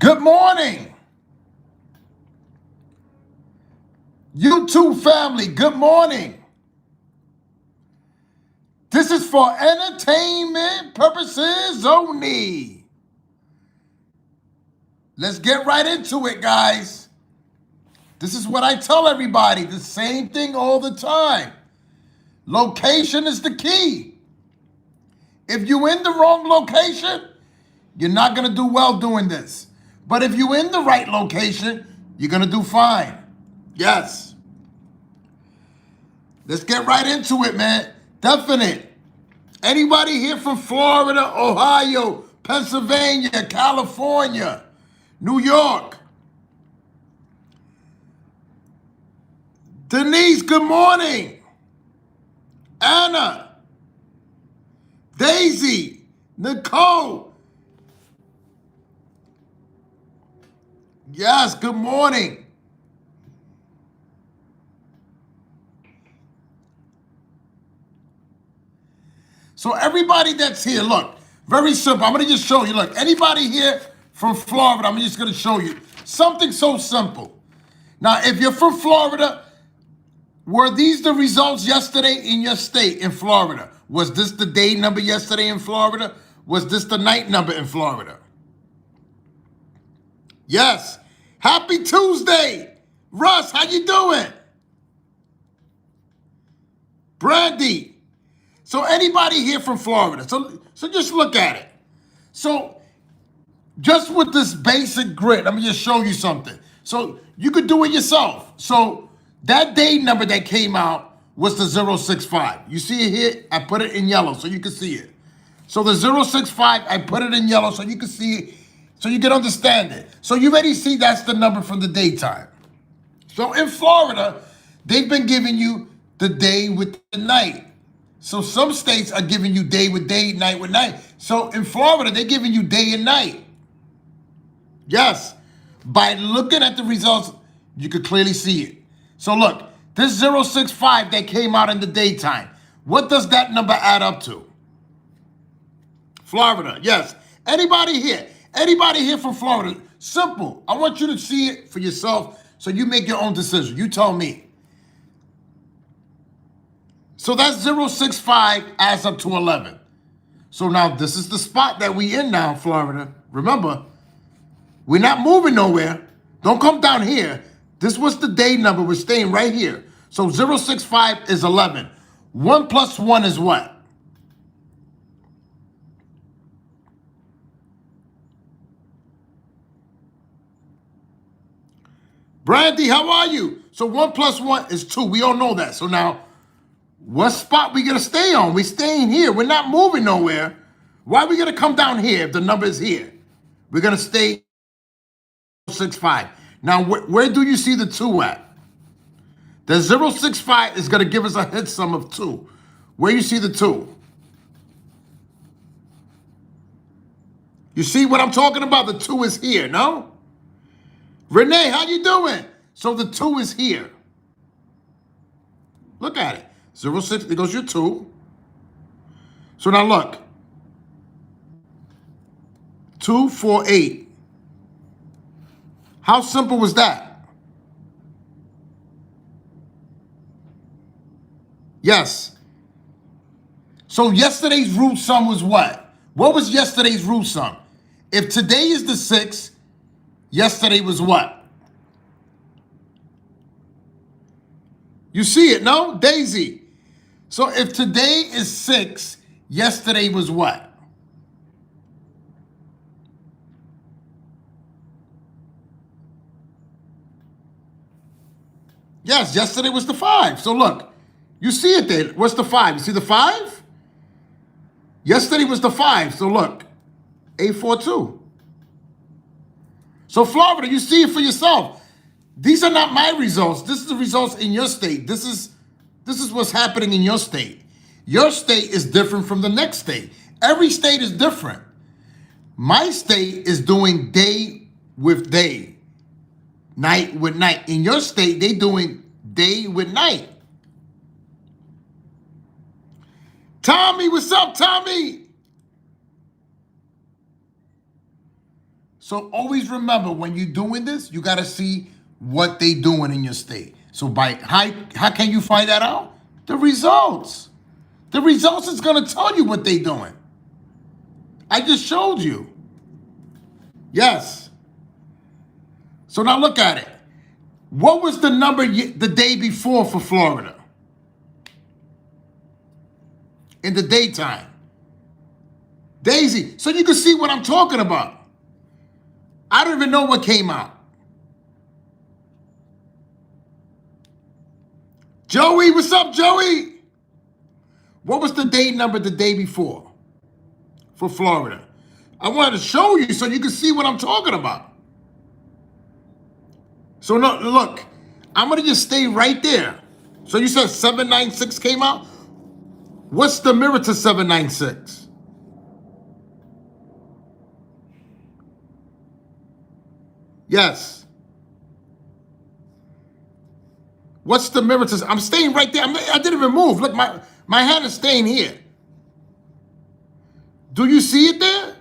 Good morning, YouTube family. Good morning. This is for entertainment purposes only. Let's get right into it, guys. This is what I tell everybody, the same thing all the time. Location is the key. If you're in the wrong location, you're not going to do well doing this. But if you're in the right location, you're going to do fine. Yes. Let's get right into it, man. Definite. Anybody here from Florida, Ohio, Pennsylvania, California, New York? Denise, good morning. Anna, Daisy, Nicole. Yes, good morning. So everybody that's here, look, very simple. I'm going to just show you. Look, anybody here from Florida, I'm just going to show you something so simple. Now, if you're from Florida, were these the results yesterday in your state in Florida? Was this the day number yesterday in Florida? Was this the night number in Florida? Yes. Happy Tuesday. Russ, how you doing? Brandy. So anybody here from Florida? So just look at it. So just with this basic grid, let me just show you something. So you could do it yourself. So that day number that came out was the 065. You see it here? I put it in yellow so you can see it. So the 065, I put it in yellow so you can see it, so you can understand it. So you already see that's the number from the daytime. So in Florida, they've been giving you the day with the night. So some states are giving you day with day, night with night. So in Florida, they're giving you day and night. Yes. By looking at the results, you could clearly see it. So look, this 065 that came out in the daytime, what does that number add up to? Florida, yes. Anybody here? Anybody here from Florida? Simple. I want you to see it for yourself so you make your own decision. You tell me. So that 065 adds up to 11. So now this is the spot that we in now, Florida. Remember, we're not moving nowhere. Don't come down here. This was the day number. We're staying right here. So 065 is 11. 1 plus 1 is what? Brandy, how are you? So 1 plus 1 is 2. We all know that. So now, what spot we going to stay on? We're staying here. We're not moving nowhere. Why are we going to come down here if the number is here? We're going to stay 065. Now, where do you see the 2 at? The 065 is going to give us a hit sum of 2. Where you see the 2? You see what I'm talking about? The 2 is here, no? Renee, how you doing? So the 2 is here. Look at it. 06, there goes your 2. So now look. 2, 4, 8. How simple was that? Yes. So yesterday's root sum was what? What was yesterday's root sum? If today is the 6, yesterday was what? You see it, no? Daisy. So if today is 6, yesterday was what? Yes, yesterday was the 5. So look, you see it there. What's the 5? You see the 5? Yesterday was the 5. So look, 842. So Florida, you see it for yourself. These are not my results. This is the results in your state. This is what's happening in your state. Your state is different from the next state. Every state is different. My state is doing day with day, night with night. In your state, they doing day with night. Tommy, what's up, Tommy? So always remember, when you're doing this, you got to see what they doing in your state. So by how can you find that out? The results. The results is going to tell you what they doing. I just showed you. Yes. So now look at it. What was the number the day before for Florida? In the daytime. Daisy. So you can see what I'm talking about. I don't even know what came out. Joey, what's up, Joey? What was the day number the day before for Florida? I wanted to show you so you can see what I'm talking about. So no, look, I'm going to just stay right there. So you said 796 came out? What's the mirror to 796? Yes. What's the mirror to? I'm staying right there. I didn't even move. Look, my hand is staying here. Do you see it there?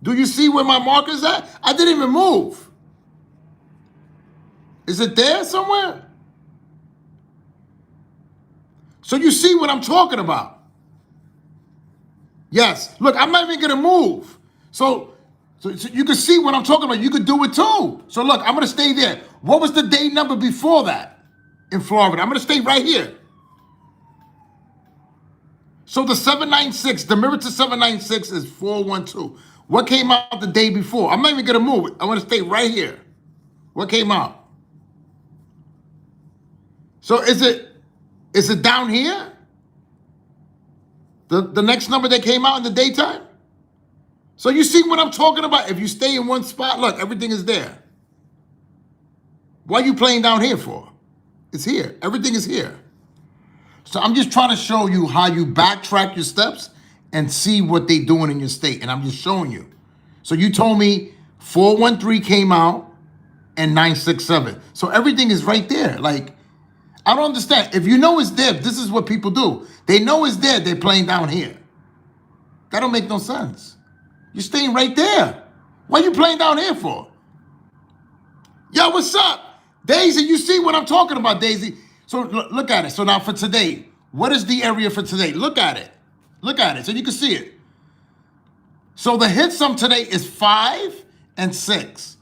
Do you see where my marker's at? I didn't even move. Is it there somewhere? So you see what I'm talking about? Yes. Look, I'm not even going to move. So you can see what I'm talking about. You could do it too. So look, I'm going to stay there. What was the day number before that in Florida? I'm going to stay right here. So the 796, the mirror to 796 is 412. What came out the day before? I'm not even going to move it. I want to stay right here. What came out? So is it down here? The next number that came out in the daytime? So you see what I'm talking about? If you stay in one spot, look, everything is there. What are you playing down here for? It's here. Everything is here. So I'm just trying to show you how you backtrack your steps and see what they're doing in your state. And I'm just showing you. So you told me 413 came out and 967. So everything is right there. Like, I don't understand. If you know it's there, this is what people do. They know it's there. They're playing down here. That don't make no sense. You're staying right there. What are you playing down here for? Yo, what's up? Daisy, you see what I'm talking about, Daisy? So look at it. So now for today, what is the area for today? Look at it. Look at it so you can see it. So the hit sum today is 5 and 6.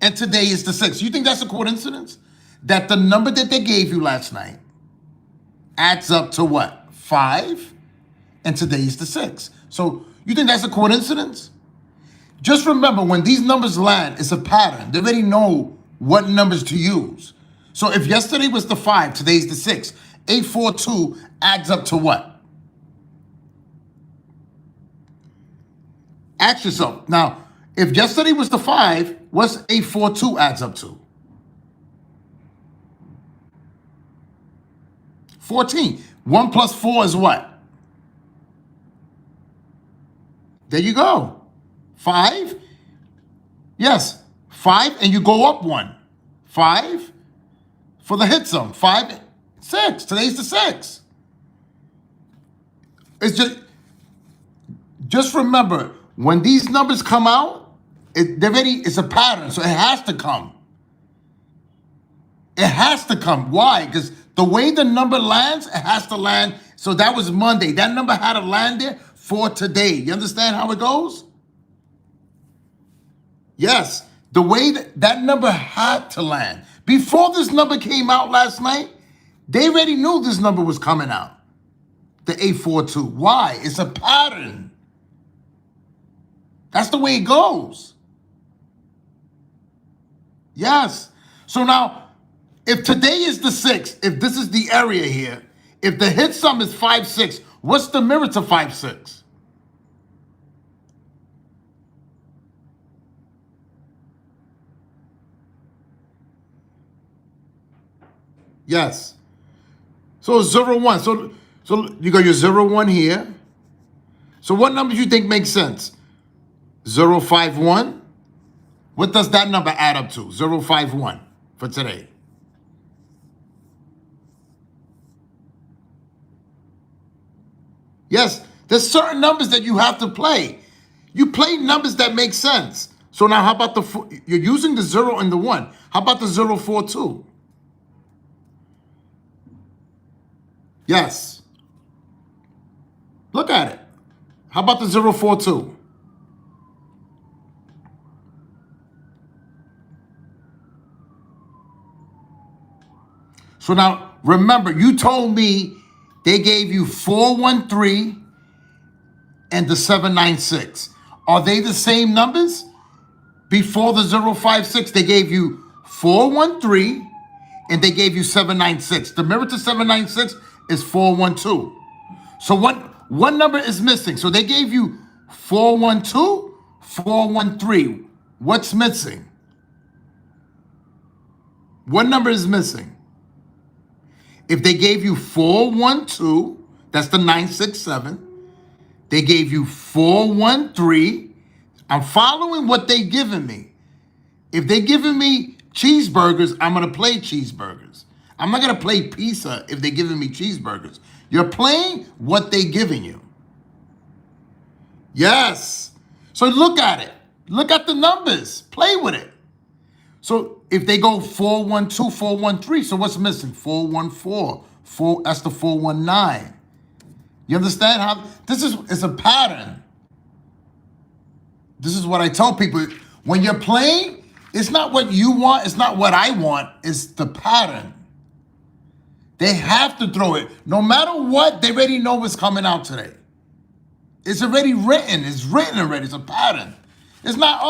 And today is the 6. You think that's a coincidence? That the number that they gave you last night adds up to what? 5? And today is the 6. So you think that's a coincidence? Just remember, when these numbers land, it's a pattern. They already know what numbers to use. So if yesterday was the 5, today's the 6. 842 adds up to what? Ask yourself. Now, if yesterday was the 5, what's 842 adds up to? 14. 1 plus 4 is what? There you go. 5. Yes. 5, and you go up 1. 5 for the hit sum. 5, 6. Today's the 6. It's just remember, when these numbers come out, it's a pattern, so it has to come. It has to come. Why? Because the way the number lands, it has to land. So that was Monday. That number had to land there for today. You understand how it goes? Yes. The way that number had to land. Before this number came out last night, they already knew this number was coming out. The 842. Why? It's a pattern. That's the way it goes. Yes. So now, if today is the 6th, if this is the area here, if the hit sum is 5-6, what's the mirror to 5-6? Yes. So 0-1. So you got your 0-1 here. So what number do you think makes sense? 0-5-1. What does that number add up to? 0-5-1 for today. Yes, there's certain numbers that you have to play. You play numbers that make sense. So now how about you're using the 0 and the 1. How about the 042? Yes. Look at it. How about the 042? So now, remember, you told me they gave you 413 and the 796. Are they the same numbers? Before the 056, they gave you 413 and they gave you 796. The mirror to 796 is 412. So one number is missing. So they gave you 412, 413. What's missing? What number is missing? If they gave you 412, that's the 967. They gave you 413. I'm following what they giving me. If they giving me cheeseburgers, I'm going to play cheeseburgers. I'm not going to play pizza if they giving me cheeseburgers. You're playing what they giving you. Yes. So look at it. Look at the numbers. Play with it. So if they go 412, 413, so what's missing? 414. That's the 419. You understand how this is? It's a pattern. This is what I tell people. When you're playing, it's not what you want. It's not what I want. It's the pattern. They have to throw it. No matter what, they already know what's coming out today. It's already written. It's written already. It's a pattern. It's not,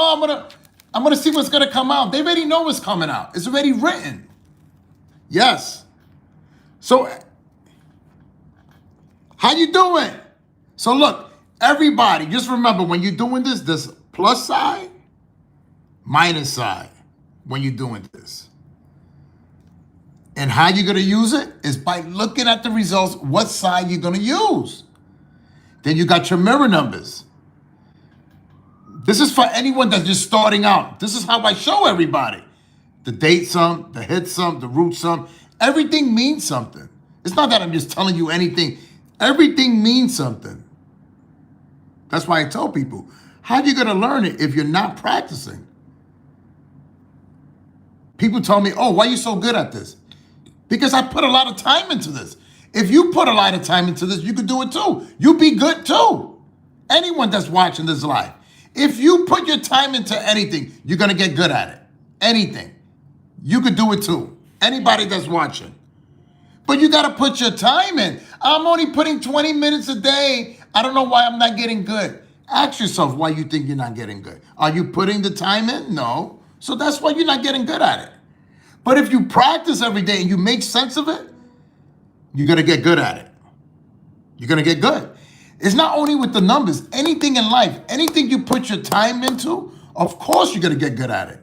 I'm gonna see what's gonna come out. They already know what's coming out. It's already written. Yes. So, how you doing? So look, everybody, just remember when you're doing this, there's plus side, minus side when you're doing this. And how you're gonna use it is by looking at the results, what side you're gonna use. Then you got your mirror numbers. This is for anyone that's just starting out. This is how I show everybody. The date sum, the hit sum, the root sum, everything means something. It's not that I'm just telling you anything. Everything means something. That's why I tell people, how are you gonna learn it if you're not practicing? People tell me, oh, why are you so good at this? Because I put a lot of time into this. If you put a lot of time into this, you could do it too. You be good too. Anyone that's watching this live. If you put your time into anything, you're going to get good at it. Anything. You could do it too. Anybody that's watching. But you got to put your time in. I'm only putting 20 minutes a day. I don't know why I'm not getting good. Ask yourself why you think you're not getting good. Are you putting the time in? No. So that's why you're not getting good at it. But if you practice every day and you make sense of it, you're going to get good at it. You're going to get good. It's not only with the numbers. Anything in life, anything you put your time into, of course you're going to get good at it.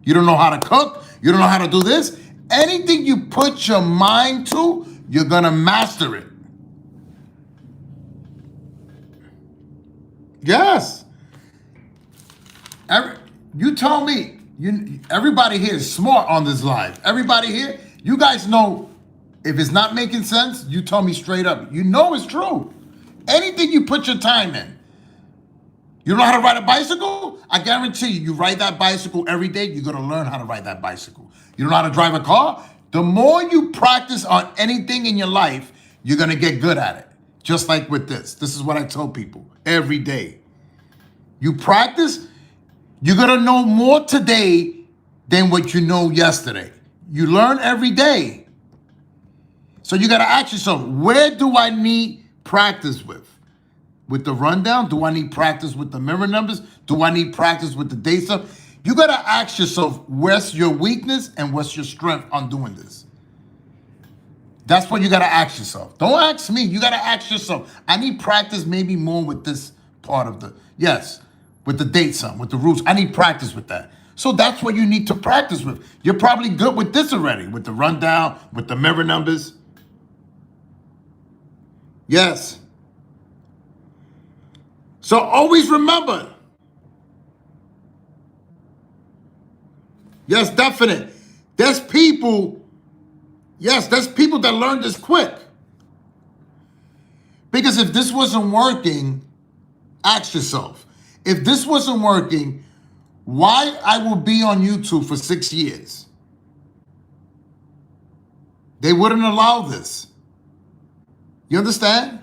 You don't know how to cook. You don't know how to do this. Anything you put your mind to, you're going to master it. Yes. You told me, everybody here is smart on this live. Everybody here, you guys know if it's not making sense, you tell me straight up. You know it's true. Anything you put your time in. You don't know how to ride a bicycle? I guarantee you, you ride that bicycle every day, you're going to learn how to ride that bicycle. You don't know how to drive a car? The more you practice on anything in your life, you're going to get good at it. Just like with this. This is what I tell people every day. You practice, you're going to know more today than what you know yesterday. You learn every day. So you got to ask yourself, where do I need practice with? With the rundown? Do I need practice with the mirror numbers? Do I need practice with the date stuff? You got to ask yourself, where's your weakness and what's your strength on doing this? That's what you got to ask yourself. Don't ask me. You got to ask yourself. I need practice maybe more with this part of the, yes, with the date sum, with the roots. I need practice with that. So that's what you need to practice with. You're probably good with this already, with the rundown, with the mirror numbers. Yes. So always remember. Yes, definite. There's people that learn this quick. Because if this wasn't working, ask yourself, if this wasn't working, why I will be on YouTube for 6 years? They wouldn't allow this. You understand?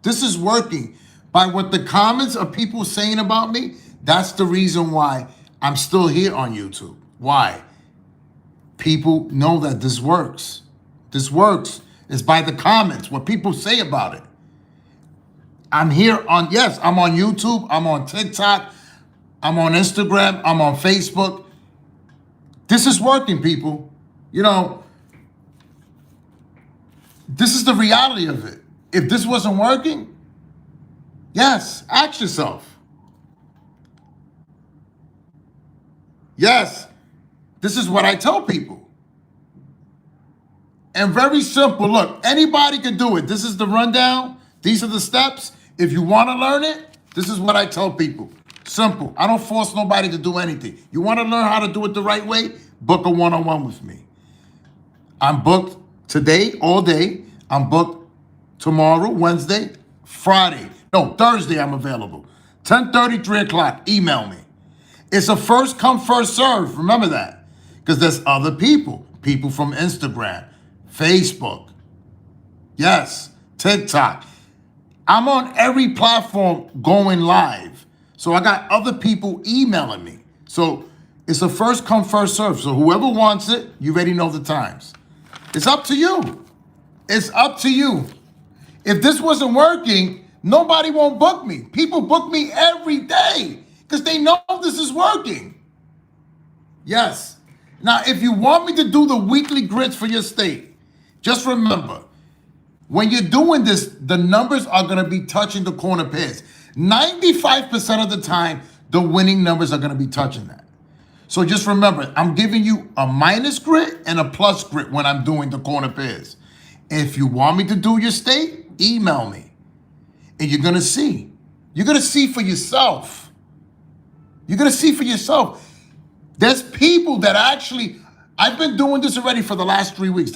This is working. By what the comments of people saying about me, that's the reason why I'm still here on YouTube. Why? People know that this works. This works. It's by the comments, what people say about it. I'm here on, yes, I'm on YouTube, I'm on TikTok, I'm on Instagram, I'm on Facebook. This is working, people. You know, this is the reality of it. If this wasn't working, yes, ask yourself. Yes, this is what I tell people. And very simple. Look, anybody can do it. This is the rundown. These are the steps. If you want to learn it, this is what I tell people. Simple. I don't force nobody to do anything. You want to learn how to do it the right way? Book a one-on-one with me. I'm booked today, all day. I'm booked tomorrow, Wednesday, Friday. No, Thursday I'm available. 10:30, 3 o'clock. Email me. It's a first come, first serve. Remember that. Because there's other people. People from Instagram, Facebook. Yes, TikTok. I'm on every platform going live. So I got other people emailing me. So it's a first come, first serve. So whoever wants it, you already know the times. It's up to you. It's up to you. If this wasn't working, nobody won't book me. People book me every day because they know this is working. Yes. Now, if you want me to do the weekly grids for your state, just remember, when you're doing this, the numbers are going to be touching the corner pairs. 95% of the time, the winning numbers are going to be touching that. So just remember, I'm giving you a minus grid and a plus grid when I'm doing the corner pairs. If you want me to do your state, email me. And you're going to see. You're going to see for yourself. You're going to see for yourself. There's people that actually, I've been doing this already for the last 3 weeks.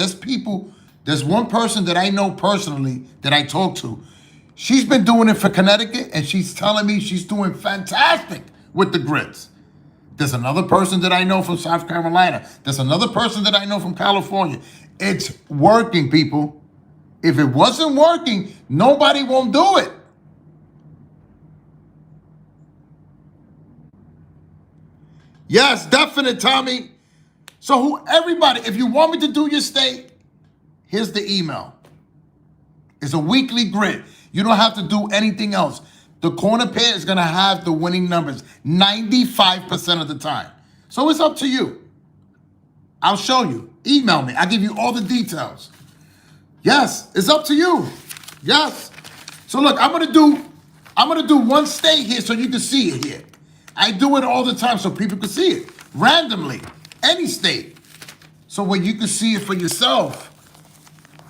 There's one person that I know personally that I talk to. She's been doing it for Connecticut, and she's telling me she's doing fantastic with the grids. There's another person that I know from South Carolina. There's another person that I know from California. It's working, people. If it wasn't working, nobody won't do it. Yes, definite, Tommy. So everybody, if you want me to do your state, here's the email. It's a weekly grid. You don't have to do anything else. The corner pair is going to have the winning numbers 95% of the time. So it's up to you. I'll show you. Email me. I'll give you all the details. Yes, it's up to you. Yes. So look, I'm gonna do one state here so you can see it here. I do it all the time so people can see it. Randomly. Any state. So when you can see it for yourself.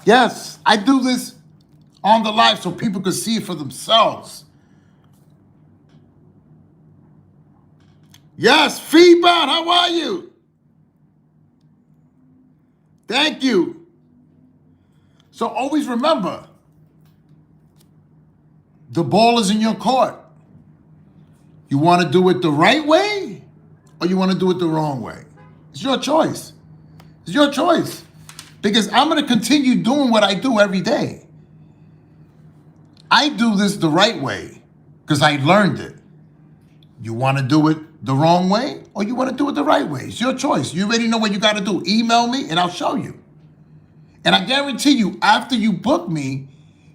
Yes, I do this on the live so people can see it for themselves. Yes, feedback, how are you? Thank you. So always remember, the ball is in your court. You want to do it the right way or you want to do it the wrong way? It's your choice. It's your choice. Because I'm going to continue doing what I do every day. I do this the right way because I learned it. You want to do it the wrong way or you want to do it the right way? It's your choice. You already know what you got to do. Email me and I'll show you. And I guarantee you, after you book me,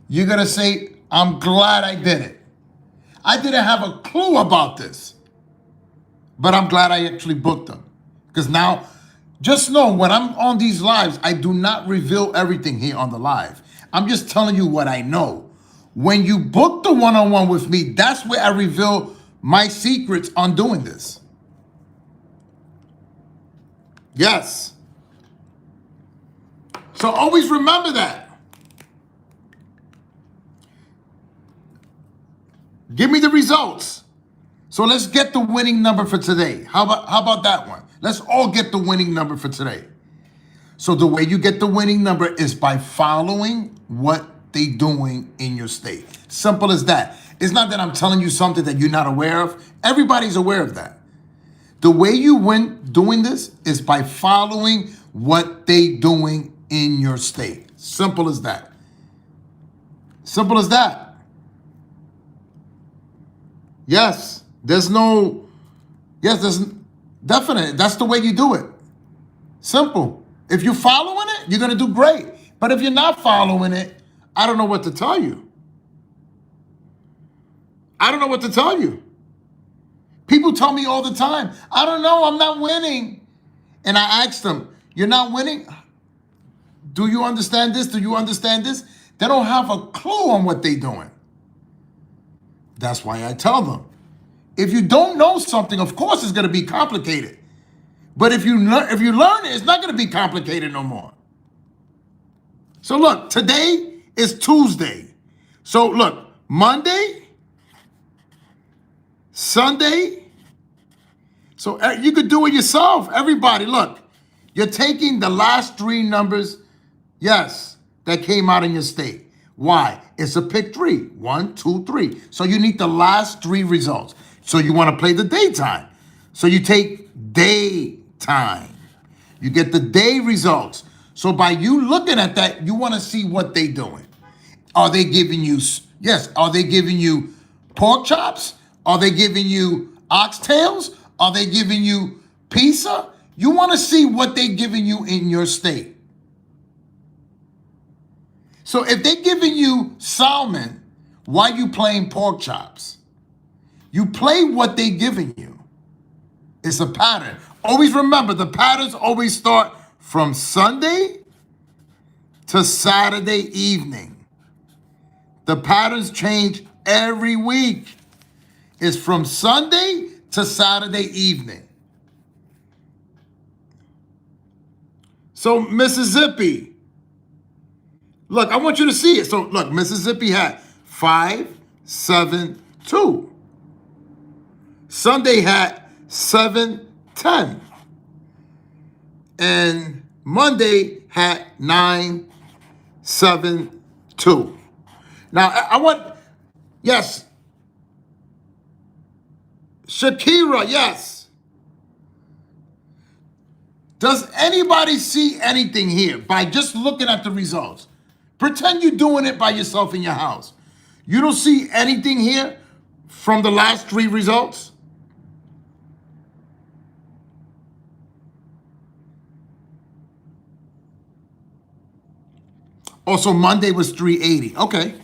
you're going to say, I'm glad I did it. I didn't have a clue about this, but I'm glad I actually booked them. Because now, just know when I'm on these lives, I do not reveal everything here on the live. I'm just telling you what I know. When you book the one-on-one with me, that's where I reveal my secrets on doing this. Yes. So always remember that. Give me the results. So let's get the winning number for today. How about that one? Let's all get the winning number for today. So the way you get the winning number is by following what they're doing in your state. Simple as that. It's not that I'm telling you something that you're not aware of. Everybody's aware of that. The way you win doing this is by following what they doing in your state. Simple as that. Simple as that. Yes, there's definite. That's the way you do it. Simple. If you're following it, you're going to do great. But if you're not following it, I don't know what to tell you. I don't know what to tell you. People tell me all the time, I don't know, I'm not winning. And I ask them, you're not winning? Do you understand this? Do you understand this? They don't have a clue on what they're doing. That's why I tell them. If you don't know something, of course it's going to be complicated. But if you learn it, it's not going to be complicated no more. So look, today is Tuesday. So look, Monday, Sunday. So you could do it yourself. Everybody, look, you're taking the last three numbers, yes, that came out in your state. Why? It's a pick three. 1, 2, 3. So you need the last three results. So you want to play the daytime. So you take daytime. You get the day results. So by you looking at that, you want to see what they're doing. Are they giving you, yes, are they giving you pork chops? Are they giving you oxtails? Are they giving you pizza? You want to see what they're giving you in your state. So if they're giving you salmon, why are you playing pork chops? You play what they're giving you. It's a pattern. Always remember, the patterns always start from Sunday to Saturday evening. The patterns change every week. It's from Sunday to Saturday evening. So Mississippi, look, I want you to see it. So look, Mississippi had 5, 7, 2. Sunday had 7, 10. And Monday had 9, 7, 2. Now I want, yes, Shakira, yes. Does anybody see anything here by just looking at the results? Pretend you're doing it by yourself in your house. You don't see anything here from the last three results? Also, Monday was 380. Okay.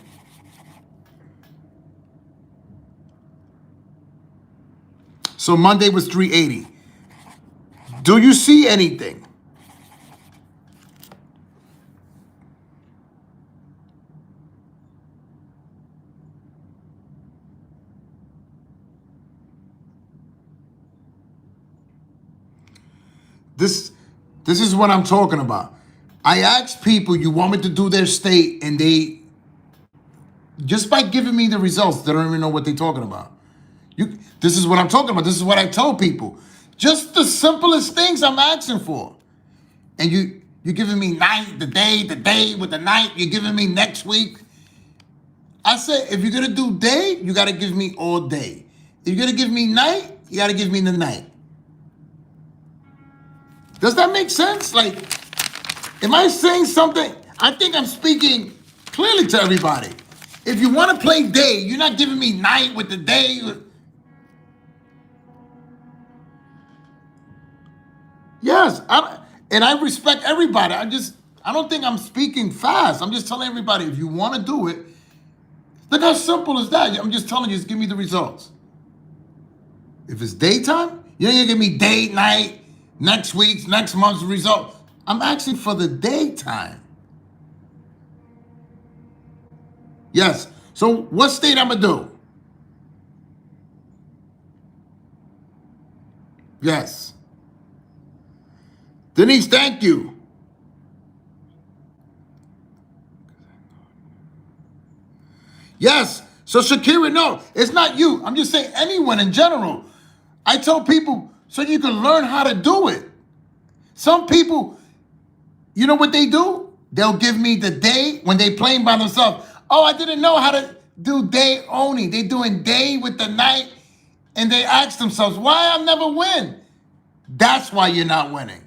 So Monday was 380. Do you see anything? This is what I'm talking about. I ask people, you want me to do their state, and they, just by giving me the results, they don't even know what they're talking about. This is what I'm talking about. This is what I tell people. Just the simplest things I'm asking for. And you're giving me night, the day with the night. You're giving me next week. I said, if you're going to do day, you got to give me all day. If you're going to give me night, you got to give me the night. Does that make sense? Like, am I saying something? I think I'm speaking clearly to everybody. If you want to play day, you're not giving me night with the day. Yes, and I respect everybody. I don't think I'm speaking fast. I'm just telling everybody, if you want to do it, look how simple is that. I'm just telling you, just give me the results. If it's daytime, you ain't gonna give me day, night, next week's, next month's result. I'm asking for the daytime. Yes. So what state I'm gonna do? Yes. Denise, thank you. Yes. So Shakira, no, it's not you. I'm just saying anyone in general. I tell people so you can learn how to do it. Some people, you know what they do? They'll give me the day when they playing by themselves. Oh, I didn't know how to do day only. They doing day with the night, and they ask themselves, why I never win? That's why you're not winning.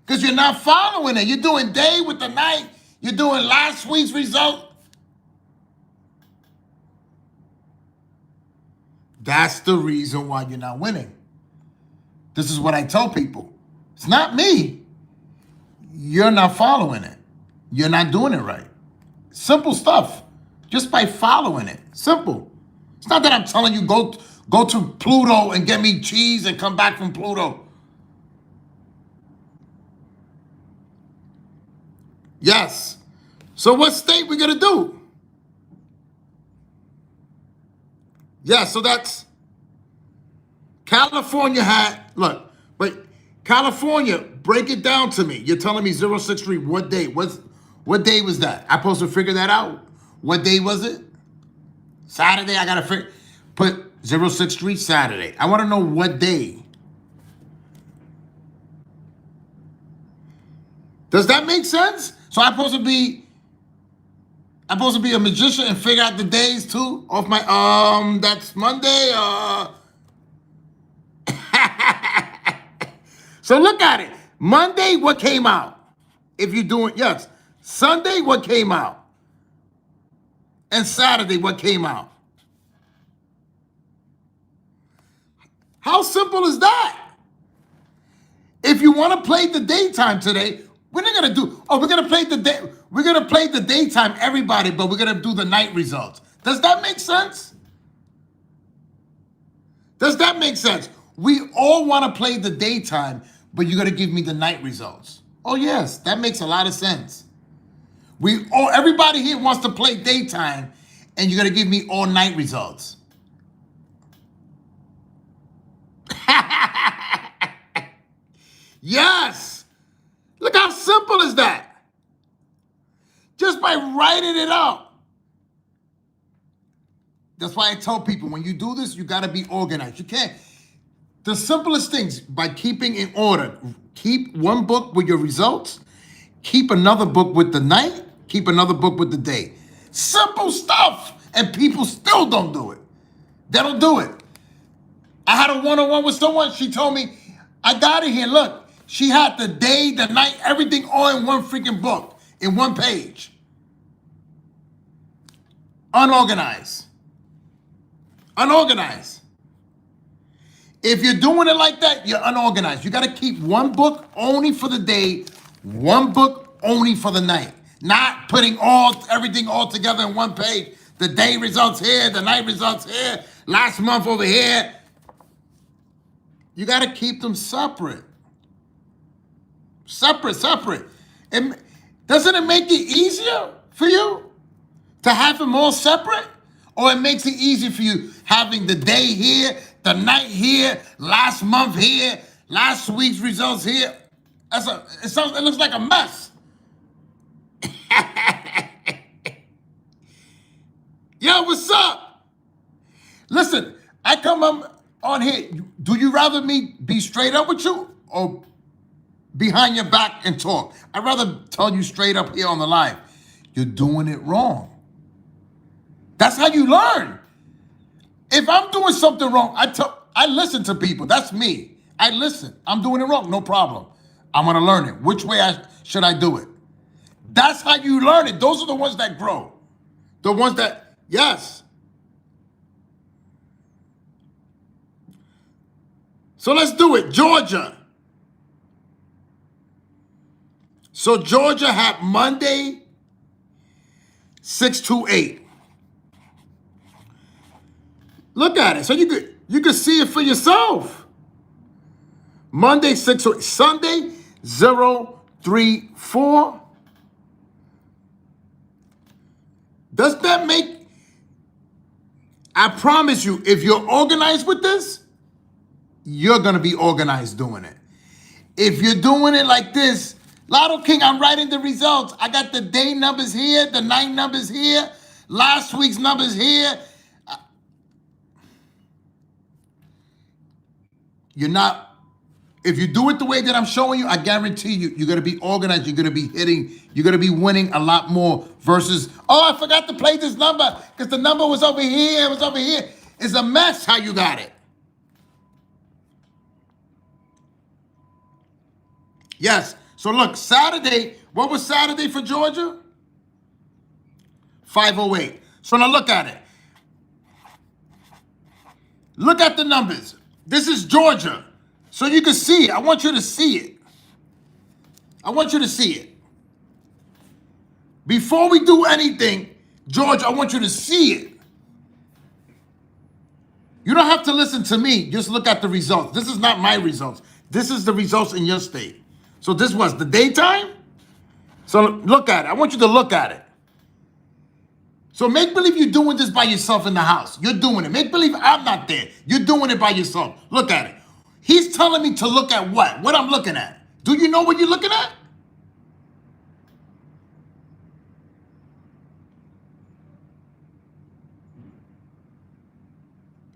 Because you're not following it. You're doing day with the night. You're doing last week's result. That's the reason why you're not winning. This is what I tell people. It's not me. You're not following it. You're not doing it right. Simple stuff. Just by following it. Simple. It's not that I'm telling you go to Pluto and get me cheese and come back from Pluto. Yes. So what state we gonna do? Yeah, so that's California had, look, but California, break it down to me. You're telling me 063, what day? What day was that? I'm supposed to figure that out. What day was it? Saturday, I gotta put 063 Saturday. I wanna know what day. Does that make sense? So I'm supposed to be a magician and figure out the days too off my that's Monday. So look at it. Monday, what came out? If you're doing yes. Sunday, what came out? And Saturday, what came out? How simple is that? If you want to play the daytime today, we're not gonna do. Oh, we're gonna play the day. We're gonna play the daytime, everybody, but we're gonna do the night results. Does that make sense? Does that make sense? We all want to play the daytime, but you got to give me the night results. Oh yes, that makes a lot of sense. Everybody here wants to play daytime, and you got to give me all night results. Yes. Look how simple is that? Just by writing it out. That's why I tell people, when you do this, you got to be organized. You can't. The simplest things, by keeping in order. Keep one book with your results. Keep another book with the night. Keep another book with the day. Simple stuff. And people still don't do it. They don't do it. I had a one-on-one with someone. She told me, I got it here. Look, she had the day, the night, everything all in one freaking book, in one page. Unorganized. Unorganized. If you're doing it like that, you're unorganized. You got to keep one book only for the day, one book only for the night. Not putting everything all together in one page. The day results here, the night results here, last month over here. You got to keep them separate. Separate. And doesn't it make it easier for you to have them all separate? Or it makes it easier for you having the day here, the night here, last month here, last week's results here? It looks like a mess. Yo, what's up? Listen, I come on here. Do you rather me be straight up with you or behind your back and talk? I'd rather tell you straight up here on the live. You're doing it wrong. That's how you learn. If I'm doing something wrong, I listen to people. That's me. I listen. I'm doing it wrong. No problem. I'm going to learn it. Which way should I do it? That's how you learn it. Those are the ones that grow. The ones that, yes. So let's do it. Georgia. So Georgia had Monday, 628. Look at it. So you could see it for yourself. Monday, 628. Sunday, 034. Does that make... I promise you, if you're organized with this, you're going to be organized doing it. If you're doing it like this, Lotto King, I'm writing the results. I got the day numbers here, the night numbers here, last week's numbers here. You're not If you do it the way that I'm showing you, I guarantee you, you're going to be organized. You're going to be hitting. You're going to be winning a lot more versus, oh, I forgot to play this number because the number was over here. It was over here. It's a mess how you got it. Yes. So look, Saturday, what was Saturday for Georgia? 508. So now look at it. Look at the numbers. This is Georgia. So you can see it. I want you to see it. I want you to see it. Before we do anything, George, I want you to see it. You don't have to listen to me. Just look at the results. This is not my results. This is the results in your state. So this was the daytime. So look at it. I want you to look at it. So make believe you're doing this by yourself in the house. You're doing it. Make believe I'm not there. You're doing it by yourself. Look at it. He's telling me to look at what? What I'm looking at. Do you know what you're looking at?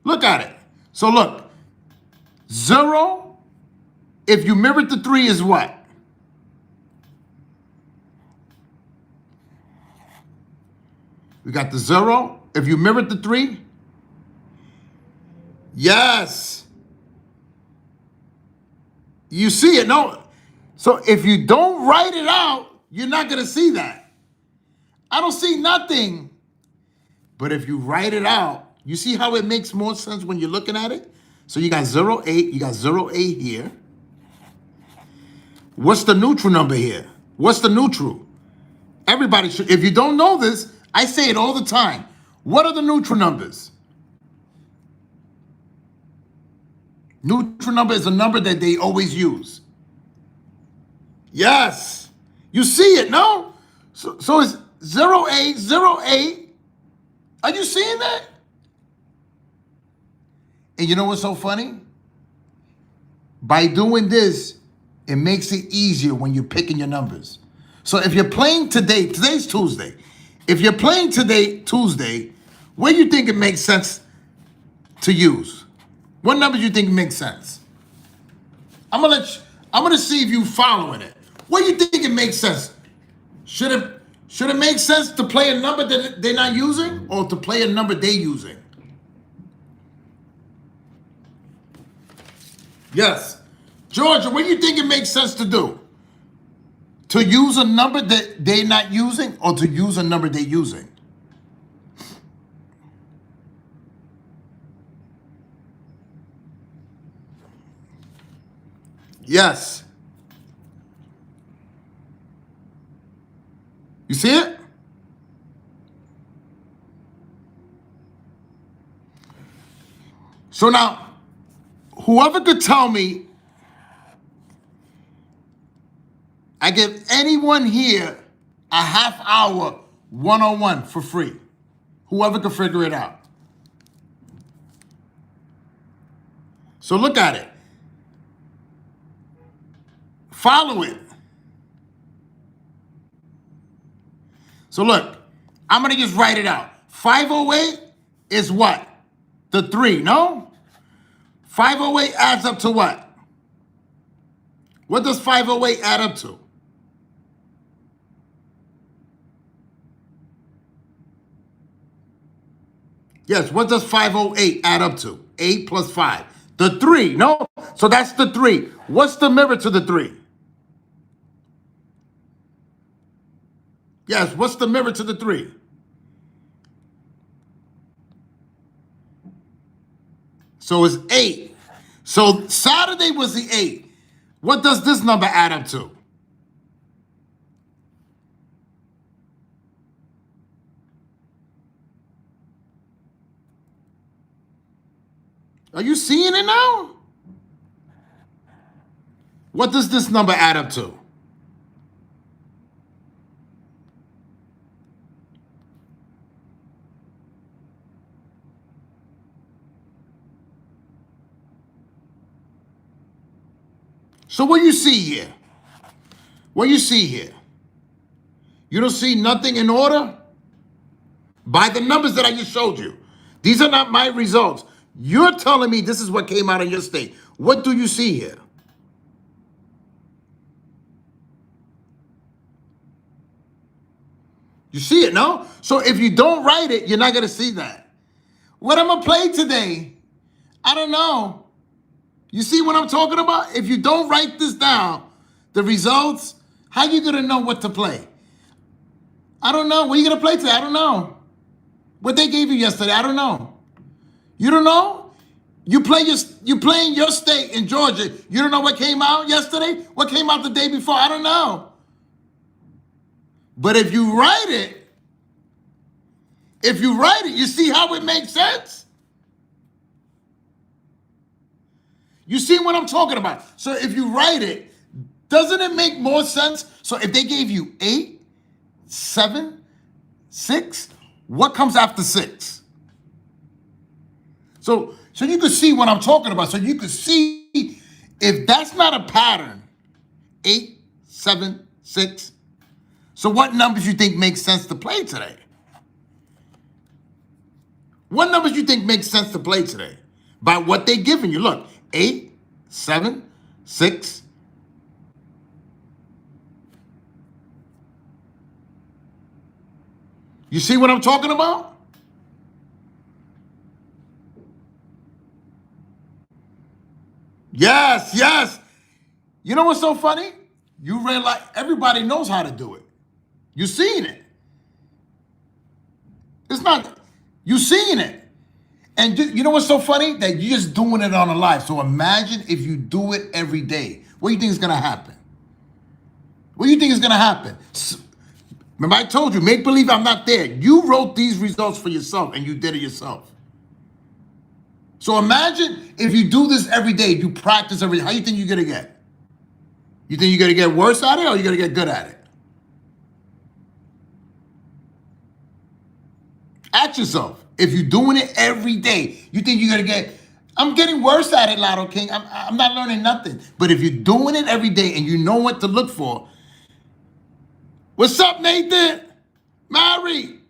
Look at it. So look. 0, if you mirror the 3 is what? We got the 0. If you mirror the 3. Yes. You see it, no? So if you don't write it out, you're not going to see that. I don't see nothing. But if you write it out, you see how it makes more sense when you're looking at it? So you got 0, 8. You got 0, 8 here. What's the neutral number here? What's the neutral? Everybody should. If you don't know this, I say it all the time. What are the neutral numbers? Neutral number is a number that they always use. Yes. You see it, no? So it's 0, 8, 0, 8. Are you seeing that? And you know what's so funny? By doing this, it makes it easier when you're picking your numbers. So if you're playing today, today's Tuesday. If you're playing today, Tuesday, where do you think it makes sense to use? What number do you think makes sense? I'm gonna see if you following it. What do you think it makes sense? Should it make sense to play a number that they're not using or to play a number they're using? Yes. Georgia, what do you think it makes sense to do? To use a number that they're not using or to use a number they're using? Yes. You see it? So now, whoever could tell me, I give anyone here a half hour one-on-one for free. Whoever can figure it out. So look at it. Follow it. So look, I'm going to just write it out. 508 is what? The 3, no? 508 adds up to what? What does 508 add up to? Yes, what does 508 add up to? 8 plus 5. The 3, no? So that's the 3. What's the mirror to the 3? Yes, what's the mirror to the 3? So it's 8. So Saturday was the 8. What does this number add up to? Are you seeing it now? What does this number add up to? So what you see here? What you see here? You don't see nothing in order? By the numbers that I just showed you. These are not my results. You're telling me this is what came out of your state. What do you see here? You see it, no? So if you don't write it, you're not going to see that. What I'm going to play today, I don't know. You see what I'm talking about? If you don't write this down, the results, how you going to know what to play? I don't know. What are you going to play today? I don't know. What they gave you yesterday, I don't know. You don't know? You playing your state in Georgia. You don't know what came out yesterday? What came out the day before? I don't know. But if you write it, you see how it makes sense? You see what I'm talking about? So if you write it, doesn't it make more sense? So if they gave you 8, 7, 6, what comes after 6? So you can see what I'm talking about. So you can see if that's not a pattern, 8, 7, 6. So what numbers you think make sense to play today? What numbers you think make sense to play today? By what they giving you. Look, 8, 7, 6. You see what I'm talking about? Yes, yes. You know what's so funny? You realize everybody knows how to do it. You seen it. It's not, you seen it. And you know what's so funny? That you're just doing it on a live. So imagine if you do it every day. What do you think is going to happen? What do you think is going to happen? Remember I told you, make believe I'm not there. You wrote these results for yourself and you did it yourself. So imagine if you do this every day, you practice every day, how you think you're going to get? You think you're going to get worse at it or you're going to get good at it? Ask yourself, if you're doing it every day, you think you're going to get, I'm getting worse at it, Lotto King. I'm not learning nothing. But if you're doing it every day and you know what to look for, what's up, Nathan? Mary.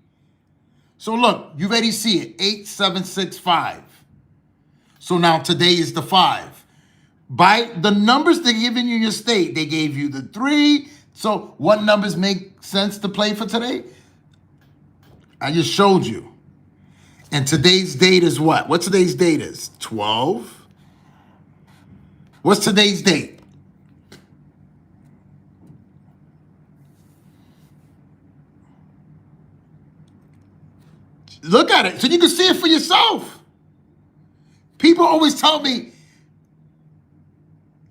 So look, you already see it, 8, 7, 6, 5. So now today is the 5. By the numbers they're giving you in your state, they gave you the 3. So what numbers make sense to play for today? I just showed you. And today's date is what? What today's date is? 12. What's today's date? Look at it so you can see it for yourself. People always tell me,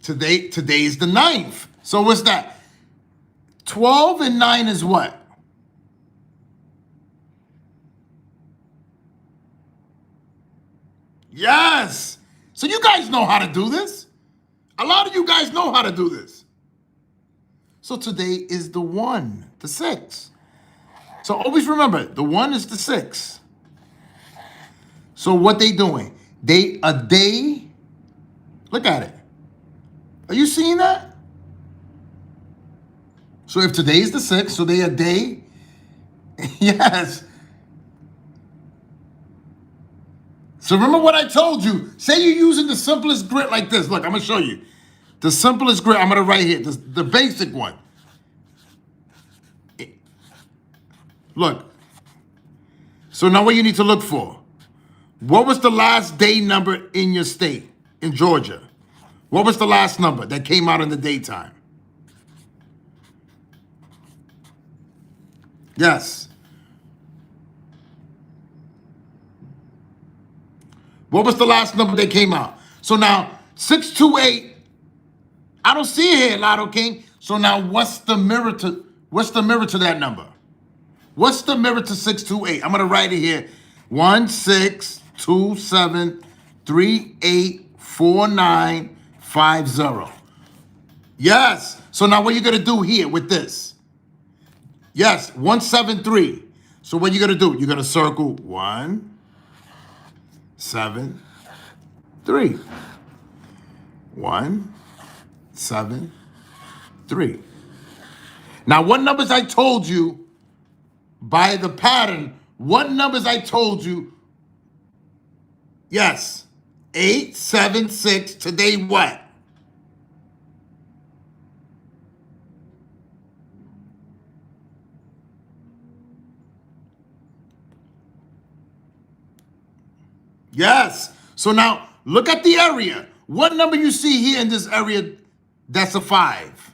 today is the 9th. So what's that? 12 and 9 is what? Yes. So you guys know how to do this. A lot of you guys know how to do this. So today is the 1, the 6. So always remember, the 1 is the 6. So what they doing? A day, look at it. Are you seeing that? So if today is the 6th, so they a day, yes. So remember what I told you. Say you're using the simplest grid like this. Look, I'm going to show you. The simplest grid, I'm going to write here, the basic one. Look. So now what you need to look for. What was the last day number in your state, in Georgia? What was the last number that came out in the daytime? Yes. What was the last number that came out? So now, 628, I don't see it here, Lotto King. So now what's the mirror to that number? What's the mirror to 628? I'm gonna write it here. 1627384950. Yes. So now what are you gonna do here with this? Yes, 173. So what are you gonna do? You're gonna circle 1, 7, 3. 1, 7, 3. Now, what numbers I told you by the pattern? What numbers I told you? Yes, 8, 7, 6. Today, what? Yes. So now look at the area. What number you see here in this area that's a 5?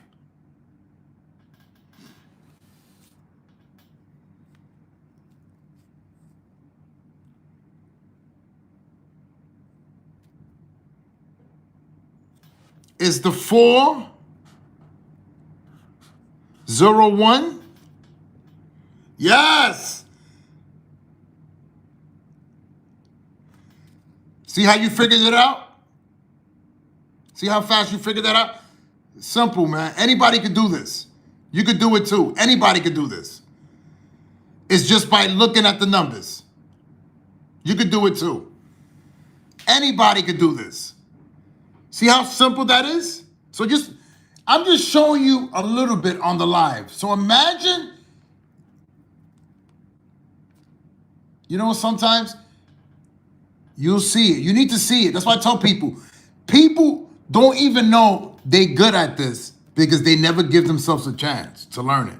Is the 401? Yes. See how you figured it out? See how fast you figured that out? Simple, man. Anybody could do this. You could do it too. Anybody could do this. It's just by looking at the numbers. You could do it too. Anybody could do this. See how simple that is? So I'm just showing you a little bit on the live. So imagine, sometimes you'll see it. You need to see it. That's why I tell people don't even know they good at this because they never give themselves a chance to learn it.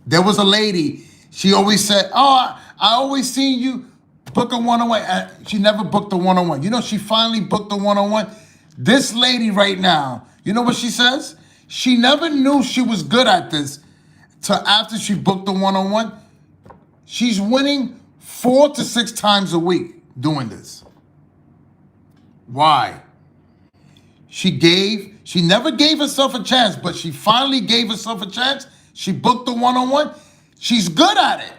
There was a lady, she always said, oh, I always seen you book a one-on-one. She never booked a one-on-one. She finally booked a one-on-one. This lady right now, you know what she says? She never knew she was good at this till after she booked the one-on-one. She's winning 4 to 6 times a week doing this. Why? She never gave herself a chance, but she finally gave herself a chance. She booked the one-on-one. She's good at it.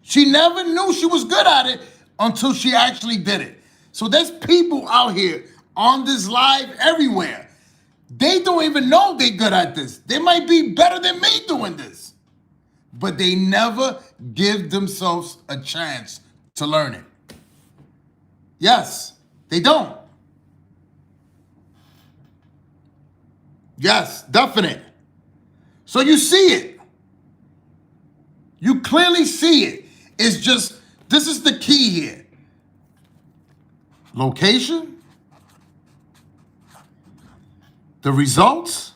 She never knew she was good at it until she actually did it. So there's people out here on this live everywhere. They don't even know they're good at this. They might be better than me doing this, but they never give themselves a chance to learn it. Yes, they don't. Yes, definite. So you see it. You clearly see it. It's just, this is the key here. Location, the results,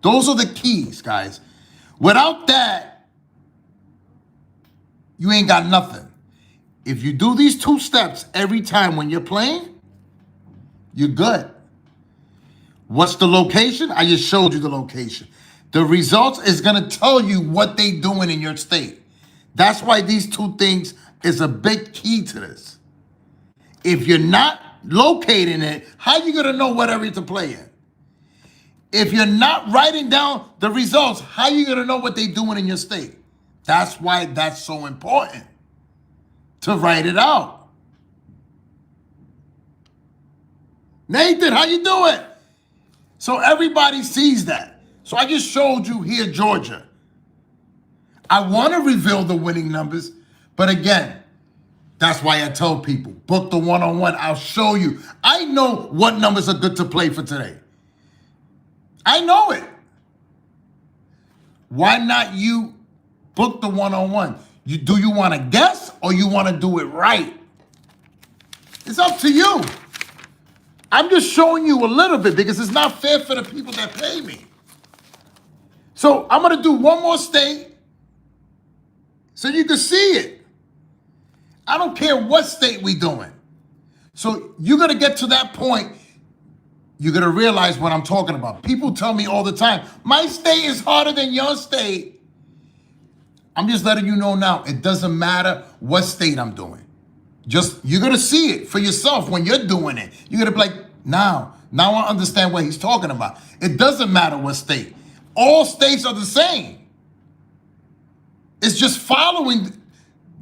those are the keys, guys. Without that, you ain't got nothing. If you do these 2 steps every time when you're playing, you're good. What's the location? I just showed you the location. The results is going to tell you what they doing in your state. That's why these 2 things is a big key to this. If you're not locating it, how you going to know what area to play in? If you're not writing down the results, how you going to know what they doing in your state? That's why that's so important to write it out. Nathan, how you doing? So everybody sees that. So I just showed you here, Georgia. I want to reveal the winning numbers, but again, that's why I tell people, book the one-on-one. I'll show you. I know what numbers are good to play for today. I know it. Why not you book the one-on-one? Do you want to guess or you want to do it right? It's up to you. I'm just showing you a little bit because it's not fair for the people that pay me. So I'm going to do one more state so you can see it. I don't care what state we doing. So you're going to get to that point. You're going to realize what I'm talking about. People tell me all the time, my state is harder than your state. I'm just letting you know now, it doesn't matter what state I'm doing. You're going to see it for yourself when you're doing it. You're going to be like, now I understand what he's talking about. It doesn't matter what state. All states are the same. It's just following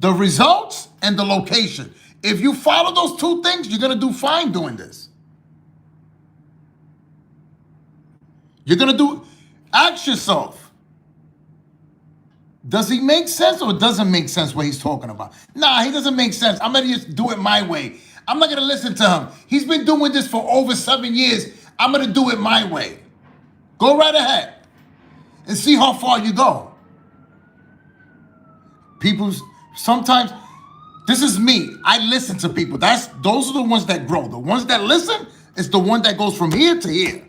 the results and the location. If you follow those 2 things, you're going to do fine doing this. You're going to ask yourself, does he make sense or doesn't make sense what he's talking about? Nah, he doesn't make sense. I'm going to just do it my way. I'm not going to listen to him. He's been doing this for over 7 years. I'm going to do it my way. Go right ahead and see how far you go. People, sometimes, this is me. I listen to people. Those are the ones that grow. The ones that listen is the one that goes from here to here.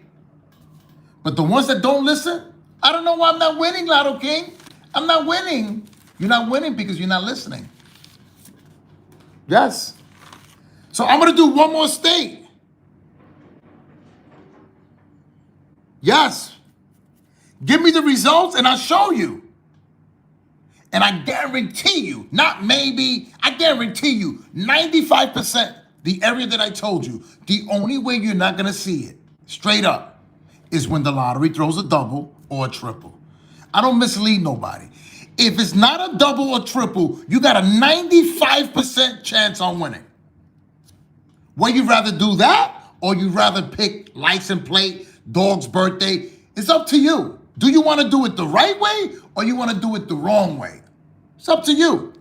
But the ones that don't listen, I don't know why I'm not winning, Lotto King. I'm not winning. You're not winning because you're not listening. Yes. So I'm going to do one more state. Yes. Give me the results and I'll show you. And I guarantee you, not maybe, I guarantee you, 95%, the area that I told you, the only way you're not going to see it, straight up, is when the lottery throws a double or a triple. I don't mislead nobody. If it's not a double or triple, you got a 95% chance on winning. Would you rather do that or you rather pick license plate, dog's birthday? It's up to you. Do you want to do it the right way or you want to do it the wrong way? It's up to you.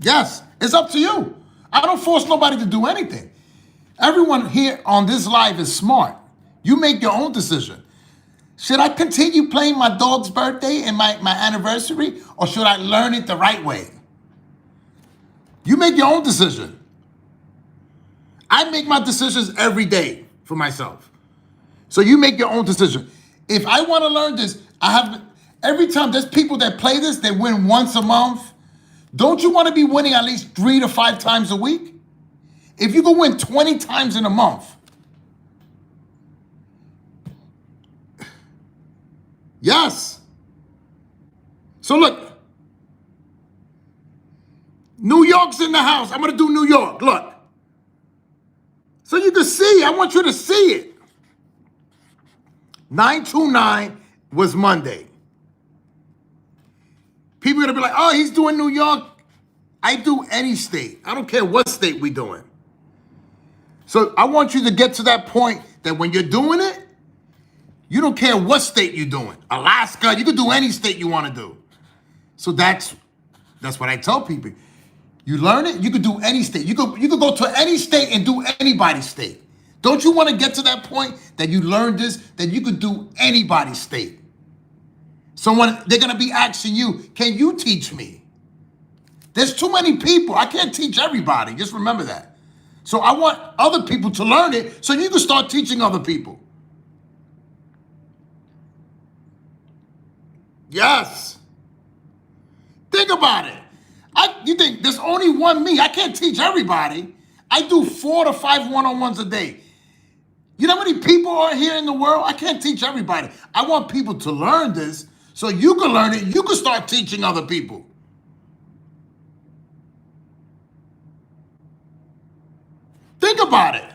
Yes, it's up to you. I don't force nobody to do anything. Everyone here on this live is smart. You make your own decision. Should I continue playing my dog's birthday and my anniversary, or should I learn it the right way? You make your own decision. I make my decisions every day for myself. So you make your own decision. If I want to learn this, every time there's people that play this, they win once a month. Don't you want to be winning at least 3 to 5 times a week? If you can win 20 times in a month, yes. So look, New York's in the house. I'm going to do New York. Look. So you can see. I want you to see it. 929 was Monday. People are going to be like, oh, he's doing New York. I do any state. I don't care what state we're doing. So I want you to get to that point that when you're doing it, you don't care what state you're doing. Alaska, you can do any state you want to do. So that's what I tell people. You learn it, you could do any state. You could go to any state and do anybody's state. Don't you want to get to that point that you learned this, that you could do anybody's state? So when they're going to be asking you, can you teach me? There's too many people. I can't teach everybody. Just remember that. So I want other people to learn it so you can start teaching other people. Yes. Think about it. You think there's only one me. I can't teach everybody. I do 4 to 5 one-on-ones a day. You know how many people are here in the world? I can't teach everybody. I want people to learn this so you can learn it. You can start teaching other people. Think about it.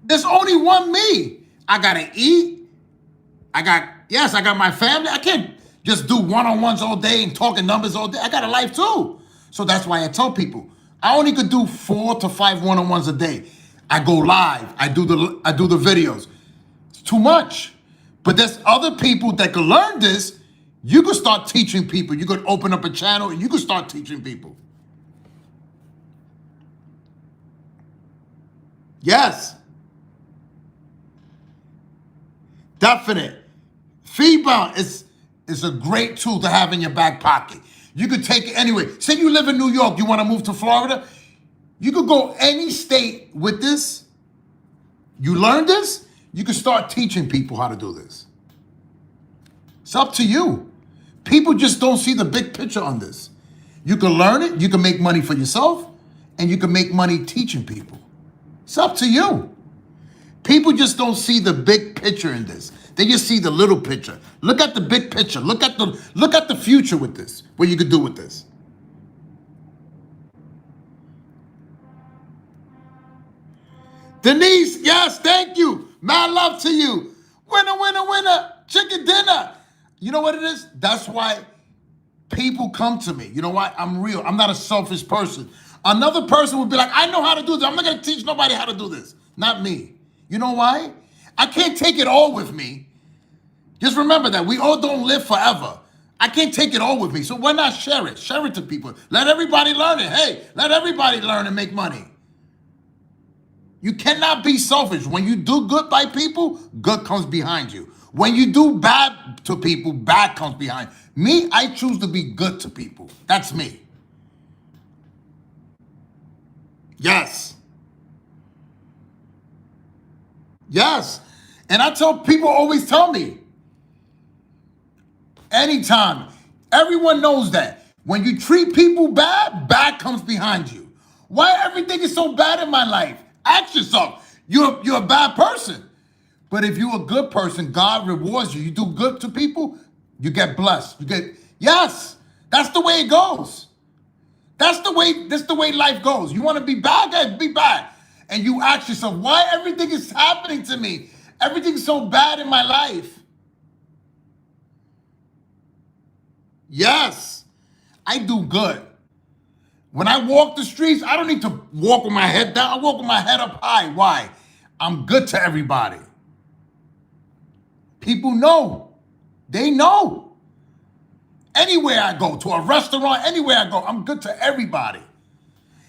There's only one me. I got to eat. I got my family. I can't just do one-on-ones all day and talking numbers all day. I got a life too. So that's why I tell people, I only could do 4 to 5 one-on-ones a day. I go live. I do the videos. It's too much. But there's other people that can learn this. You could start teaching people. You could open up a channel and you could start teaching people. Yes. Definite. FeedBound is a great tool to have in your back pocket. You could take it anywhere. Say you live in New York, you want to move to Florida. You could go any state with this. You learn this, you can start teaching people how to do this. It's up to you. People just don't see the big picture on this. You can learn it, you can make money for yourself, and you can make money teaching people. It's up to you. People just don't see the big picture in this. They just see the little picture. Look at the big picture. Look at the future with this, what you could do with this. Denise, yes, thank you. Mad love to you. Winner, winner, winner. Chicken dinner. You know what it is? That's why people come to me. You know what? I'm real. I'm not a selfish person. Another person would be like, I know how to do this. I'm not going to teach nobody how to do this. Not me. You know why? I can't take it all with me. Just remember that we all don't live forever. I can't take it all with me. So why not share it? Share it to people. Let everybody learn it. Hey, let everybody learn and make money. You cannot be selfish. When you do good by people, good comes behind you. When you do bad to people, bad comes behind. Me, I choose to be good to people. That's me. Yes. Yes. And I tell people, always tell me, anytime, everyone knows that. When you treat people bad, bad comes behind you. Why everything is so bad in my life? Ask yourself. You're a bad person. But if you're a good person, God rewards you. You do good to people, you get blessed. Yes, that's the way it goes. That's the way life goes. You want to be bad, guys, be bad. And you ask yourself, why everything is happening to me? Everything's so bad in my life. Yes, I do good. When I walk the streets, I don't need to walk with my head down. I walk with my head up high. Why? I'm good to everybody. People know. They know. Anywhere I go, to a restaurant, anywhere I go, I'm good to everybody.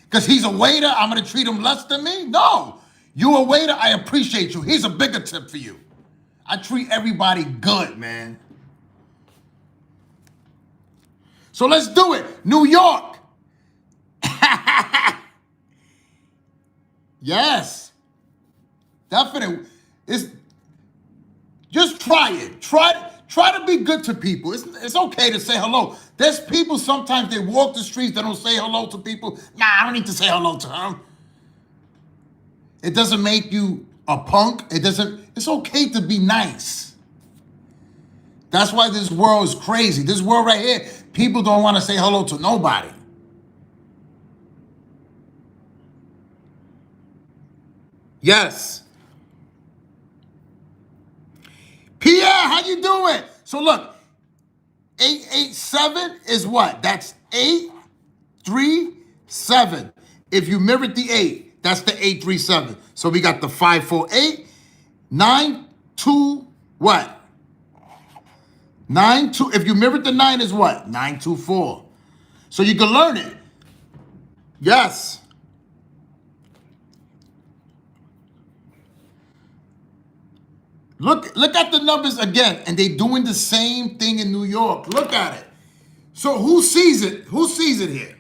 Because he's a waiter, I'm going to treat him less than me? No. You're a waiter, I appreciate you. Here's a bigger tip for you. I treat everybody good, man. So let's do it. New York. Yes. Definitely. Just try it. Try to be good to people. It's okay to say hello. There's people sometimes they walk the streets, they don't say hello to people. Nah, I don't need to say hello to them. It doesn't make you a punk. It's okay to be nice. That's why this world is crazy. This world right here, people don't want to say hello to nobody. Yes. Pierre, how you doing? So look, 887 is what? That's 837. If you mirrored the 8, that's the 837. So we got the 548, 92 what? 92. If you mirrored the 9 is what? 924. So you can learn it. Yes. Look at the numbers again, and they doing the same thing in New York. Look at it. So who sees it? Who sees it here?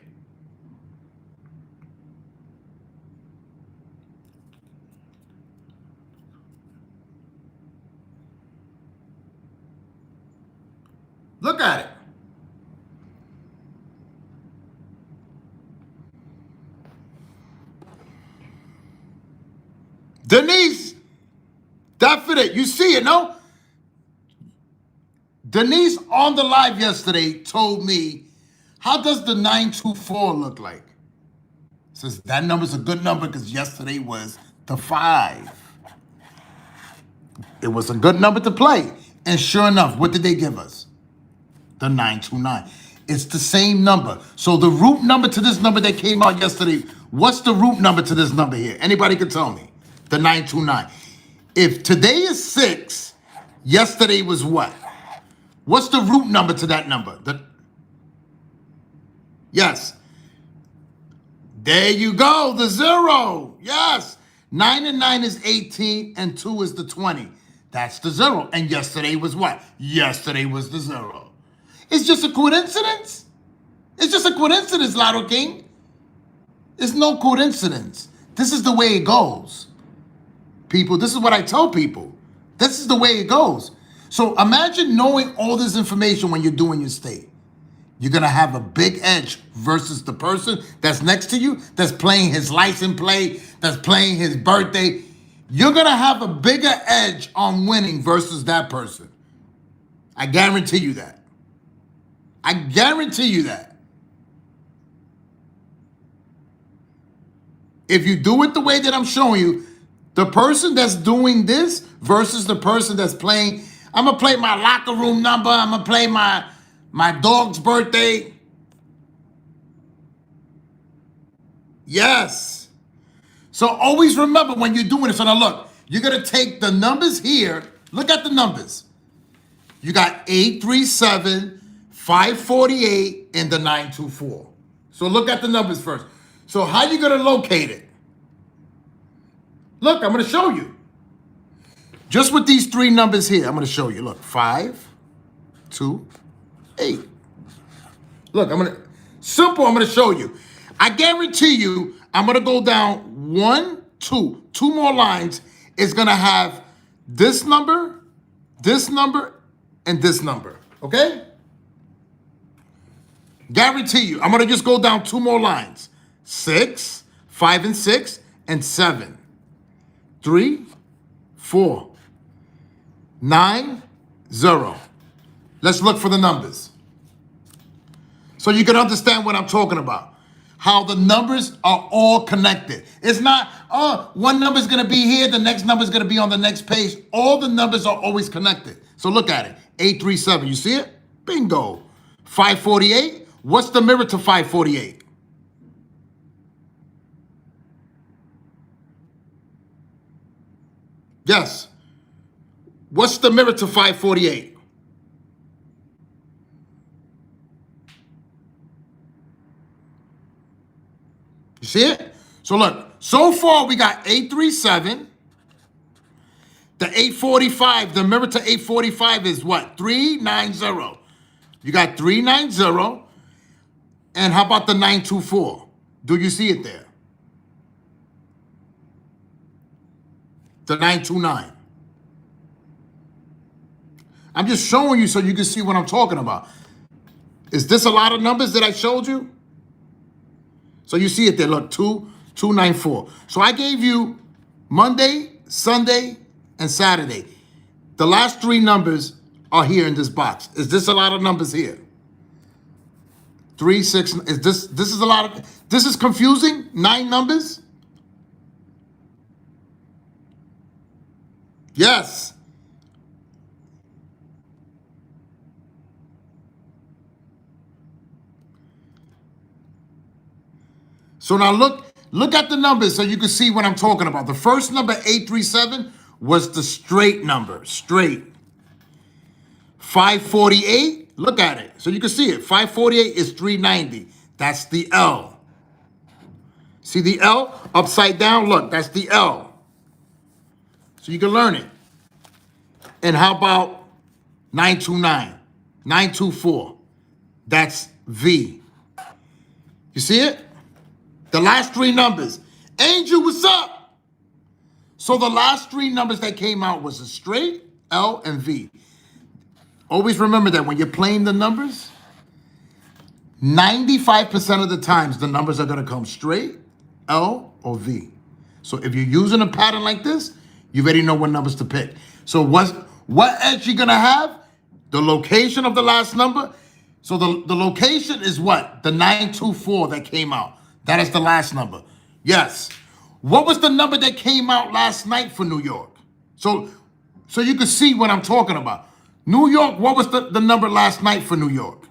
Look at it. Denise, definite. You see it, no? Denise on the live yesterday told me, how does the 924 look like? Says that number's a good number because yesterday was the 5. It was a good number to play. And sure enough, what did they give us? The 929. It's the same number. So the root number to this number that came out yesterday, what's the root number to this number here? Anybody can tell me. The 929. If today is 6, yesterday was what? What's the root number to that number? Yes. There you go, the 0. Yes. 9 and 9 is 18, and 2 is the 20. That's the 0. And yesterday was what? Yesterday was the 0. It's just a coincidence. It's just a coincidence, Lotto King. It's no coincidence. This is the way it goes. People, this is what I tell people. This is the way it goes. So imagine knowing all this information when you're doing your state. You're going to have a big edge versus the person that's next to you, that's playing his license plate, that's playing his birthday. You're going to have a bigger edge on winning versus that person. I guarantee you that. I guarantee you that. If you do it the way that I'm showing you, the person that's doing this versus the person that's playing, I'm going to play my locker room number, I'm going to play my dog's birthday. Yes. So always remember when you're doing it. So now look, you're going to take the numbers here. Look at the numbers. You got 837, 548, and the 924. So look at the numbers first. So how you going to locate it? Look, I'm going to show you. Just with these 3 numbers here, I'm going to show you. Look, 5, 2, 8. Look, simple, I'm going to show you. I guarantee you, I'm going to go down 1, 2 more lines. It's going to have this number, and this number. Okay? Guarantee you. I'm going to just go down 2 more lines. 6, 5 and 6, and 7. 3, 4, 9, 0. Let's look for the numbers. So you can understand what I'm talking about. How the numbers are all connected. It's not, oh, one number is going to be here, the next number is going to be on the next page. All the numbers are always connected. So look at it. 837, you see it? Bingo. 548, what's the mirror to 548? Yes. What's the mirror to 548? You see it? So look, so far we got 837. The 845, the mirror to 845 is what? 390. You got 390. And how about the 924? Do you see it there? The 929. I'm just showing you so you can see what I'm talking about. Is this a lot of numbers that I showed you? So you see it there, look, 294. So I gave you Monday, Sunday, and Saturday. The last 3 numbers are here in this box. Is this a lot of numbers here? 3, 6, is this is a lot of, this is confusing? 9 numbers? Yes. So now look at the numbers so you can see what I'm talking about. The first number, 837, was the straight number, straight. 548, look at it. So you can see it. 548 is 390. That's the L. See the L upside down? Look, that's the L. So you can learn it. And how about 929, 924? That's V. You see it? The last 3 numbers. Angel, what's up? So the last 3 numbers that came out was a straight, L, and V. Always remember that when you're playing the numbers, 95% of the times the numbers are going to come straight, L, or V. So if you're using a pattern like this, you already know what numbers to pick. So what edge you're going to have? The location of the last number. So the location is what? The 924 that came out. That is the last number. Yes. What was the number that came out last night for New York? So you can see what I'm talking about. New York, what was the number last night for New York?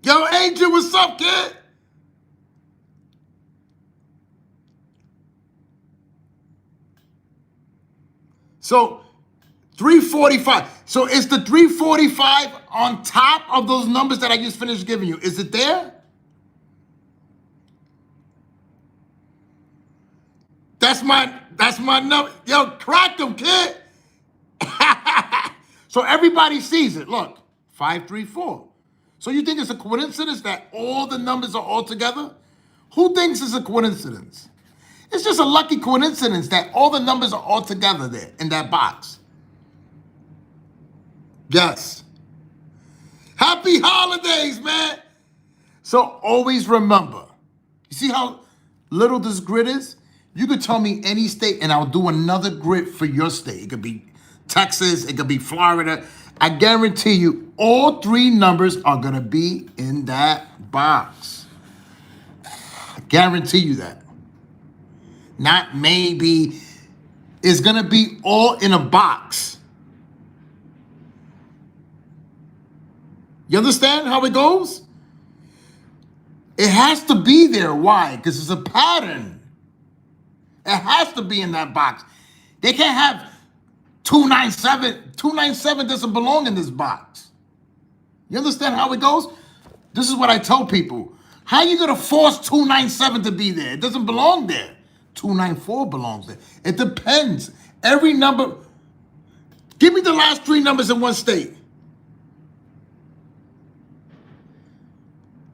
Yo, Angel, what's up, kid? So 345. So is the 345 on top of those numbers that I just finished giving you? Is it there? That's my number. Yo, crack them, kid. So everybody sees it. Look, 534. So you think it's a coincidence that all the numbers are all together? Who thinks it's a coincidence? It's just a lucky coincidence that all the numbers are all together there in that box. Yes. Happy holidays, man. So always remember, you see how little this grid is? You could tell me any state and I'll do another grid for your state. It could be Texas, it could be Florida. I guarantee you all 3 numbers are going to be in that box. I guarantee you that. Not maybe. It's going to be all in a box. You understand how it goes? It has to be there. Why? Because it's a pattern. It has to be in that box. They can't have 297. 297 doesn't belong in this box. You understand how it goes? This is what I tell people. How are you going to force 297 to be there? It doesn't belong there. 294 belongs there. It depends. Every number. Give me the last 3 numbers in one state.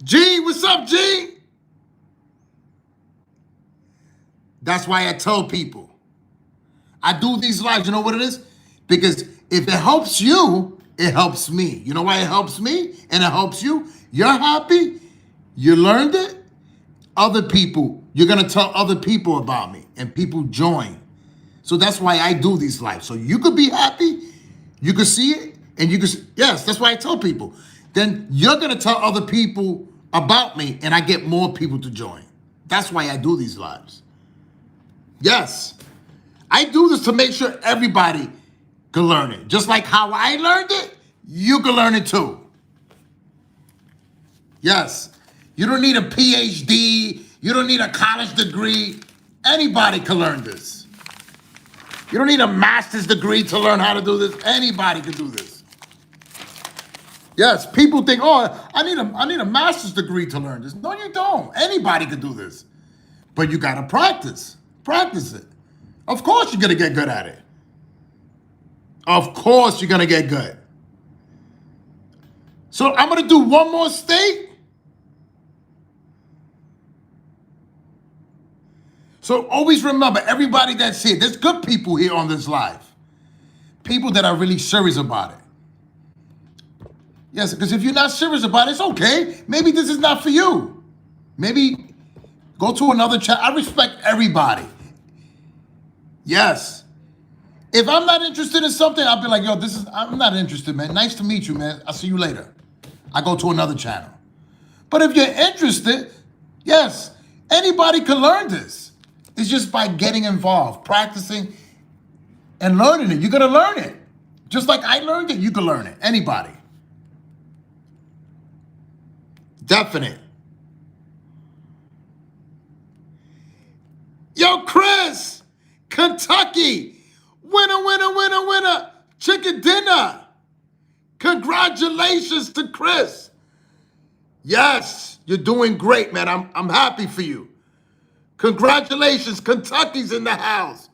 G, what's up, G? That's why I tell people. I do these lives, you know what it is? Because if it helps you, It helps me. You know why it helps me and it helps you? You're happy. You learned it. Other people, you're going to tell other people about me and people join. So that's why I do these lives. So you could be happy, you could see it, and you could, yes, that's why I tell people. Then you're going to tell other people about me and I get more people to join. That's why I do these lives. Yes, I do this to make sure everybody can learn it. Just like how I learned it, you can learn it too. Yes, you don't need a PhD. You don't need a college degree. Anybody can learn this. You don't need a master's degree to learn how to do this. Anybody can do this. Yes, people think, oh, I need a master's degree to learn this. No, you don't. Anybody can do this. But you got to practice. Practice it. Of course you're going to get good at it. Of course you're going to get good. So I'm going to do one more state. So always remember, everybody that's here, there's good people here on this live. People that are really serious about it. Yes, because if you're not serious about it, it's okay. Maybe this is not for you. Maybe go to another channel. I respect everybody. Yes. If I'm not interested in something, I'll be like, yo, I'm not interested, man. Nice to meet you, man. I'll see you later. I go to another channel. But if you're interested, yes, anybody can learn this. It's just by getting involved, practicing, and learning it. You're going to learn it. Just like I learned it, you can learn it. Anybody. Definite. Yo, Chris, Kentucky, winner, chicken dinner. Congratulations to Chris. Yes, you're doing great, man. I'm happy for you. Congratulations, Kentucky's in the house.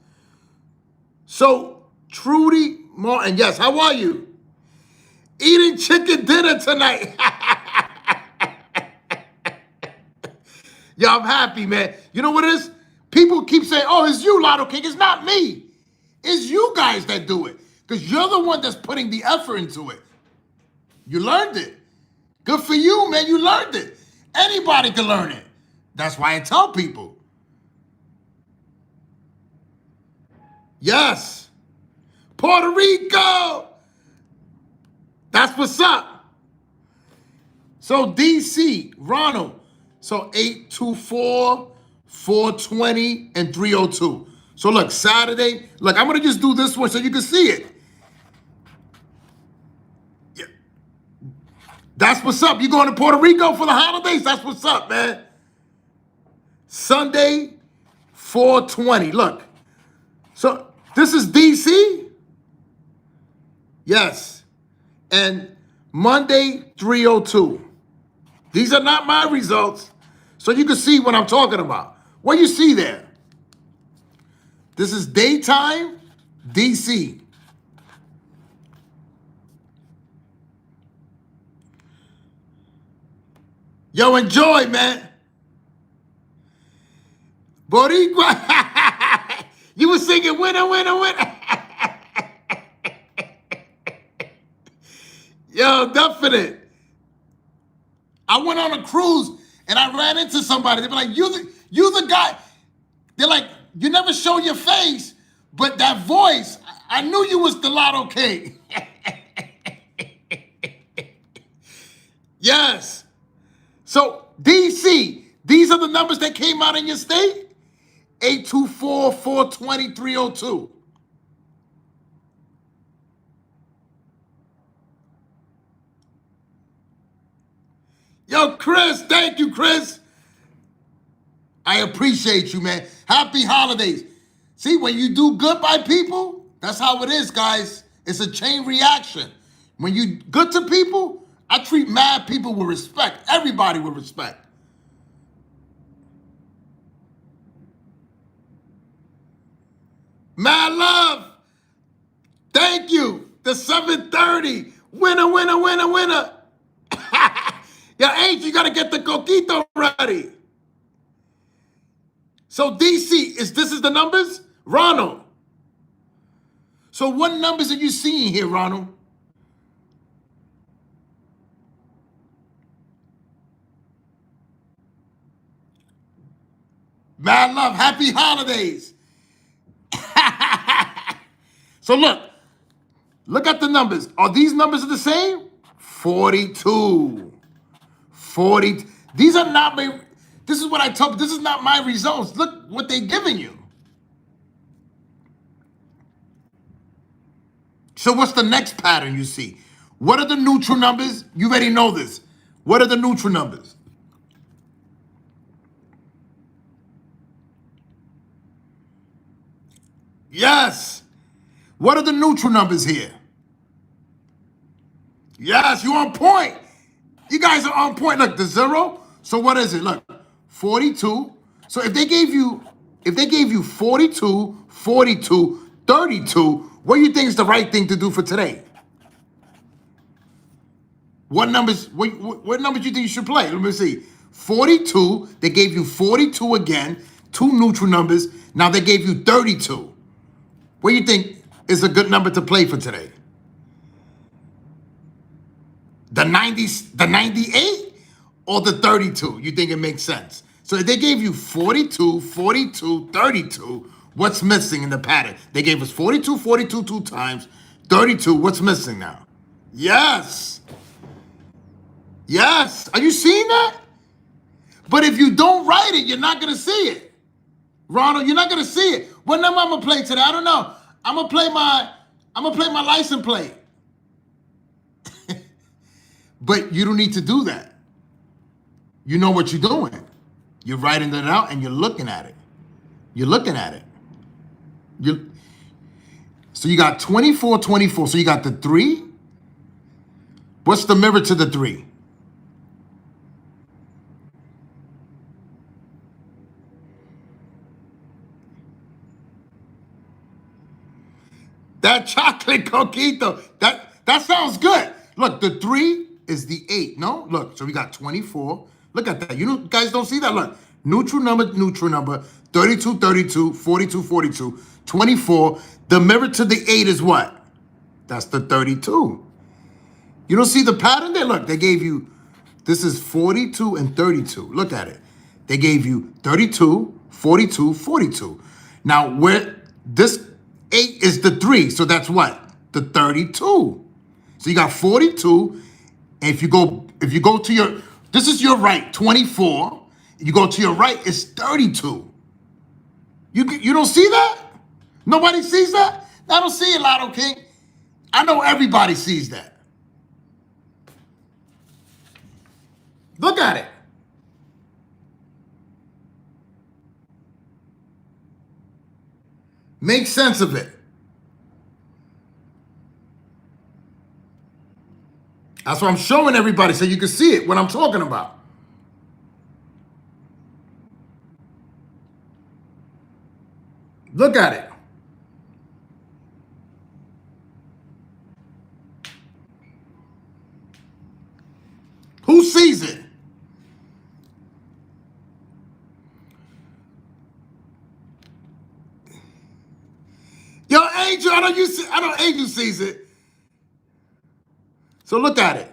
So, Trudy Martin, yes, how are you? Eating chicken dinner tonight. Yeah, I'm happy, man. You know what it is? People keep saying, oh, it's you, Lotto King. It's not me. It's you guys that do it. Because you're the one that's putting the effort into it. You learned it. Good for you, man. You learned it. Anybody can learn it. That's why I tell people. Yes. Puerto Rico. That's what's up. So DC, Ronald. So 824, 420, and 302. So look, Saturday. Look, I'm going to just do this one so you can see it. Yeah. That's what's up. You going to Puerto Rico for the holidays? That's what's up, man. Sunday, 420. Look. So this is DC? Yes. And Monday, 302. These are not my results. So you can see what I'm talking about. What you see there? This is daytime, DC. Yo, enjoy, man. Boricua. You were singing winner. Yo, definite. I went on a cruise and I ran into somebody. They were like, you the guy. They're like, you never show your face, but that voice, I knew you was the Lotto King. Yes. So DC, these are the numbers that came out in your state. 824, 420, 302. Yo, Chris, thank you, Chris. I appreciate you, man. Happy holidays. See, when you do good by people, that's how it is, guys. It's a chain reaction. When you good to people, I treat mad people with respect. Everybody with respect. Mad love. Thank you. The 730. Winner. Yo, H, you got to get the coquito ready. So DC, this is the numbers? Ronald. So what numbers are you seeing here, Ronald? Mad love. Happy holidays. So look at the numbers. Are these numbers the same? 42. 40. These are not my, this is what I told you. This is not my results. Look what they're giving you. So what's the next pattern you see? What are the neutral numbers? You already know this. What are the neutral numbers? Yes. What are the neutral numbers here? Yes, you're on point. You guys are on point. Look, the 0. So what is it? Look, 42. So if they gave you 42, 42, 32, what do you think is the right thing to do for today? What numbers do you think you should play? Let me see. 42, they gave you 42 again, 2 neutral numbers. Now they gave you 32. What do you think is a good number to play for today? The 90s, the 98 or the 32? You think it makes sense? So if they gave you 42, 42, 32, what's missing in the pattern? They gave us 42, 42 2 times, 32. What's missing now? Yes. Yes. Are you seeing that? But if you don't write it, you're not going to see it. Ronald, you're not going to see it. What number I'm going to play today? I don't know. I'm going to play my license plate. But you don't need to do that. You know what you're doing. You're writing it out and you're looking at it. You're looking at it. So you got 24, 24. So you got the 3. What's the mirror to the 3? That chocolate coquito. That sounds good. Look, the 3 is the 8. No? Look, so we got 24. Look at that. You guys don't see that? Look. Neutral number. 32, 32, 42, 42, 24. The mirror to the 8 is what? That's the 32. You don't see the pattern there? Look, they gave you, this is 42 and 32. Look at it. They gave you 32, 42, 42. Now, where this 8 is the 3, so that's what? The 32. So you got 42, and if you go to your, this is your right, 24. You go to your right, it's 32. You don't see that? Nobody sees that? I don't see it, Lotto King. I know everybody sees that. Look at it. Make sense of it. That's what I'm showing everybody so you can see it, what I'm talking about. Look at it. Who sees it? Yo, Angel, I know Angel sees it. So look at it.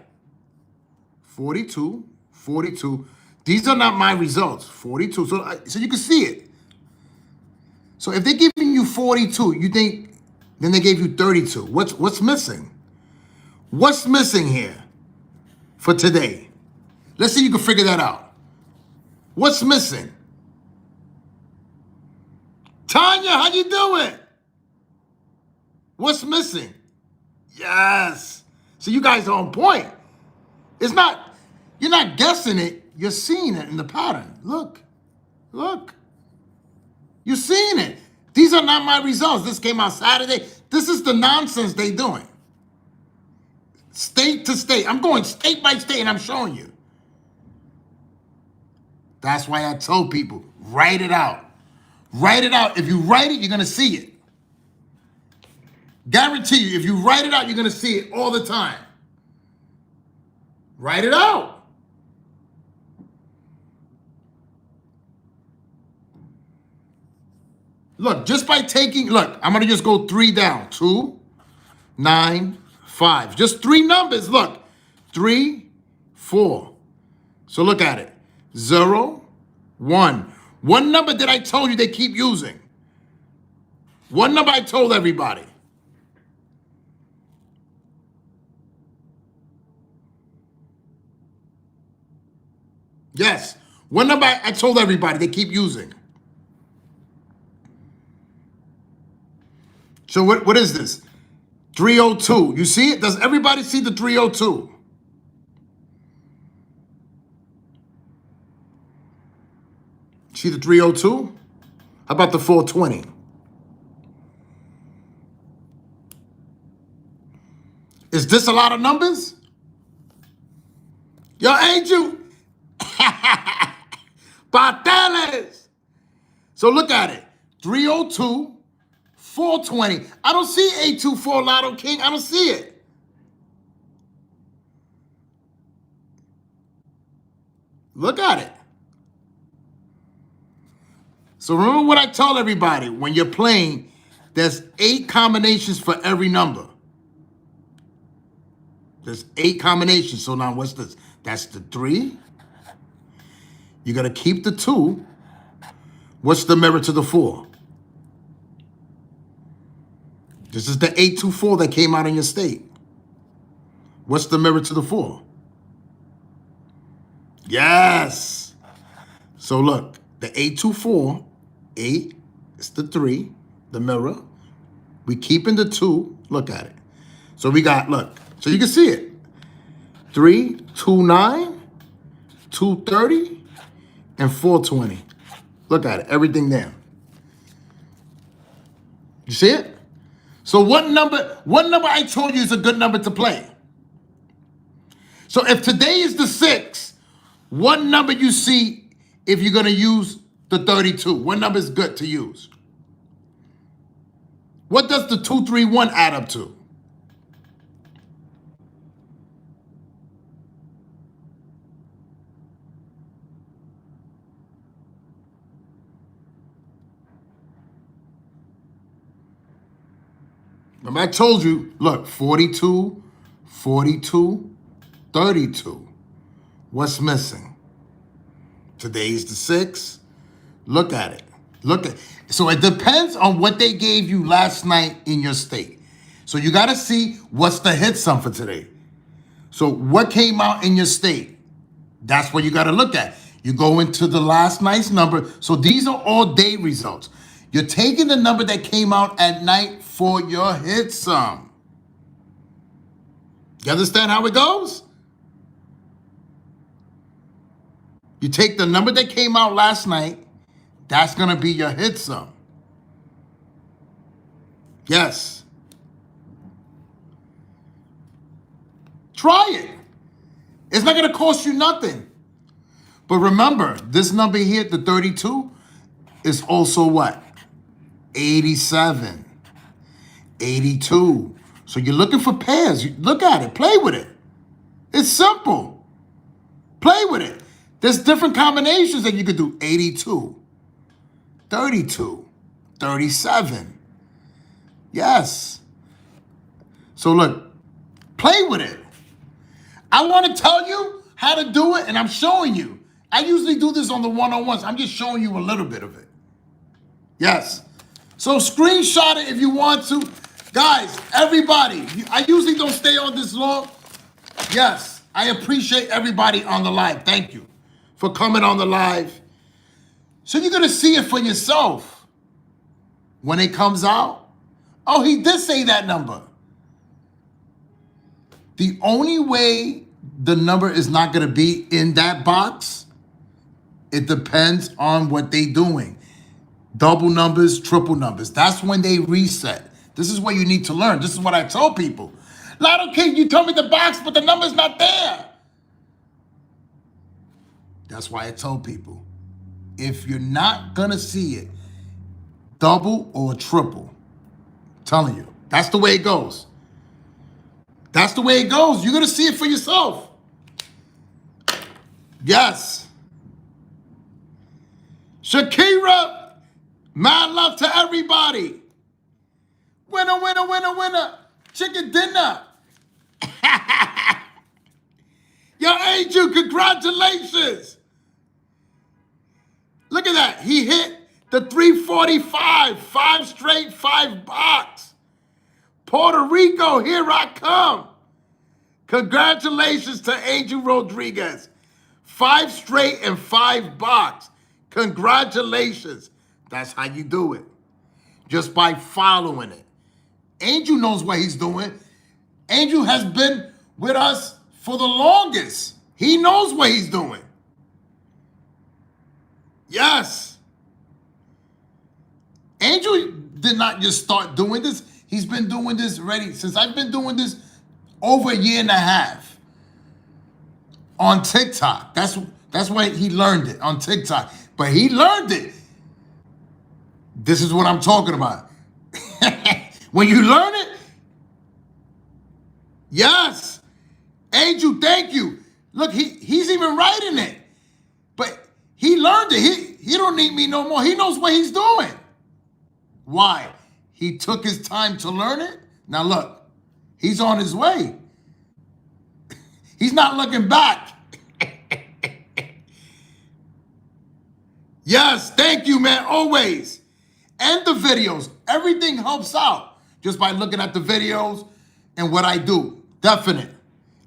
42, 42. These are not my results. 42. So you can see it. So if they're giving you 42, you think, then they gave you 32. What's missing? What's missing here for today? Let's see if you can figure that out. What's missing? Tanya, how you doing? What's missing? Yes. So you guys are on point. You're not guessing it, you're seeing it in the pattern. Look. You're seeing it. These are not my results. This came out Saturday. This is the nonsense they doing. State to state. I'm going state by state and I'm showing you. That's why I told people, write it out. Write it out. If you write it, you're going to see it. Guarantee you, if you write it out, you're going to see it all the time. Write it out. Look, just by taking, look, I'm going to just go 3 down. 2, 9, 5. Just 3 numbers. Look, 3, 4. So look at it. 0, 1. What number did I tell you they keep using? What number I told everybody? Yes. What number I told everybody they keep using? So what is this? 302. You see it? Does everybody see the 302? See the 302? How about the 420? Is this a lot of numbers? Yo, Angel. Pateles. So look at it. 302, 420. I don't see 824 Lotto King. I don't see it. Look at it. So remember what I tell everybody. When you're playing, there's 8 combinations for every number. There's 8 combinations. So now what's this? That's the 3. You're going to keep the 2. What's the mirror to the 4? This is the 824 that came out in your state. What's the mirror to the 4? Yes. So look, the 824, 8 is the 3, the mirror. We keeping the 2. Look at it. So we got, look, so you can see it. 329, 230, and 420. Look at it, everything there. You see it? So what number I told you is a good number to play? So if today is the 6, what number you see if you're going to use the 32? What number is good to use? What does the 231 add up to? Remember I told you, look, 42, 42, 32. What's missing? Today's the 6. Look at it. Look at it. So it depends on what they gave you last night in your state. So you got to see what's the hit sum for today. So what came out in your state? That's what you got to look at. You go into the last night's number. So these are all day results. You're taking the number that came out at night for your hit sum. You understand how it goes? You take the number that came out last night. That's going to be your hit sum. Yes. Try it. It's not going to cost you nothing. But remember, this number here, the 32, is also what? 87, 82. So you're looking for pairs. You look at it. Play with it. It's simple. Play with it. There's different combinations that you could do. 82, 32, 37. Yes. So look, play with it. I want to tell you how to do it, and I'm showing you. I usually do this on the one-on-ones. I'm just showing you a little bit of it. Yes. So screenshot it if you want to. Guys, everybody, I usually don't stay on this long. Yes, I appreciate everybody on the live. Thank you for coming on the live. So you're going to see it for yourself when it comes out. Oh, he did say that number. The only way the number is not going to be in that box, it depends on what they're doing. Double numbers, triple numbers. That's when they reset. This is what you need to learn. This is what I tell people. Lotto King, you told me the box, but the number's not there. That's why I tell people, if you're not going to see it, double or triple. I'm telling you, that's the way it goes. That's the way it goes. You're going to see it for yourself. Yes. Shakira, mad love to everybody. Winner, winner, winner, winner. Chicken dinner. Yo, Angel, congratulations. Look at that. He hit the 345, 5 straight, 5 box. Puerto Rico, here I come. Congratulations to Angel Rodriguez. 5 straight and 5 box. Congratulations. That's how you do it. Just by following it. Angel knows what he's doing. Angel has been with us for the longest. He knows what he's doing. Yes. Angel did not just start doing this. He's been doing this already since I've been doing this over a year and a half on TikTok. That's why he learned it on TikTok. But he learned it. This is what I'm talking about. When you learn it, yes. Angel, thank you. Look, he's even writing it. But he learned it. He don't need me no more. He knows what he's doing. Why? He took his time to learn it. Now look, he's on his way. He's not looking back. Yes, thank you, man, always. And the videos. Everything helps out just by looking at the videos and what I do. Definite.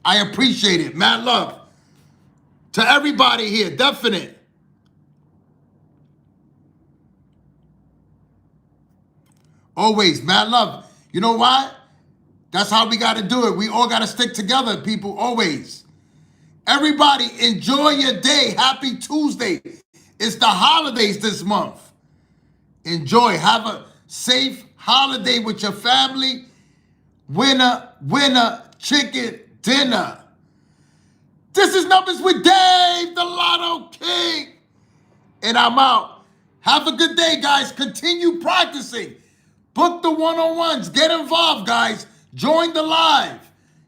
I appreciate it. Mad love to everybody here. Definite. Always. Mad love. You know why? That's how we got to do it. We all got to stick together, people. Always. Everybody, enjoy your day. Happy Tuesday. It's the holidays this month. Enjoy. Have a safe holiday with your family. Winner, winner, chicken dinner. This is Numbers with Dave, the Lotto King. And I'm out. Have a good day, guys. Continue practicing. Book the one-on-ones. Get involved, guys. Join the live.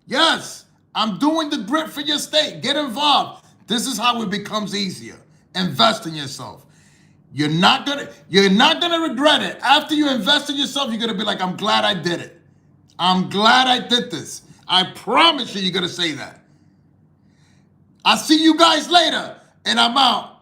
Yes, I'm doing the grit for your state. Get involved. This is how it becomes easier. Invest in yourself. You're not gonna regret it. After you invest in yourself, you're gonna be like, I'm glad I did it. I'm glad I did this. I promise you, you're gonna say that. I'll see you guys later, and I'm out.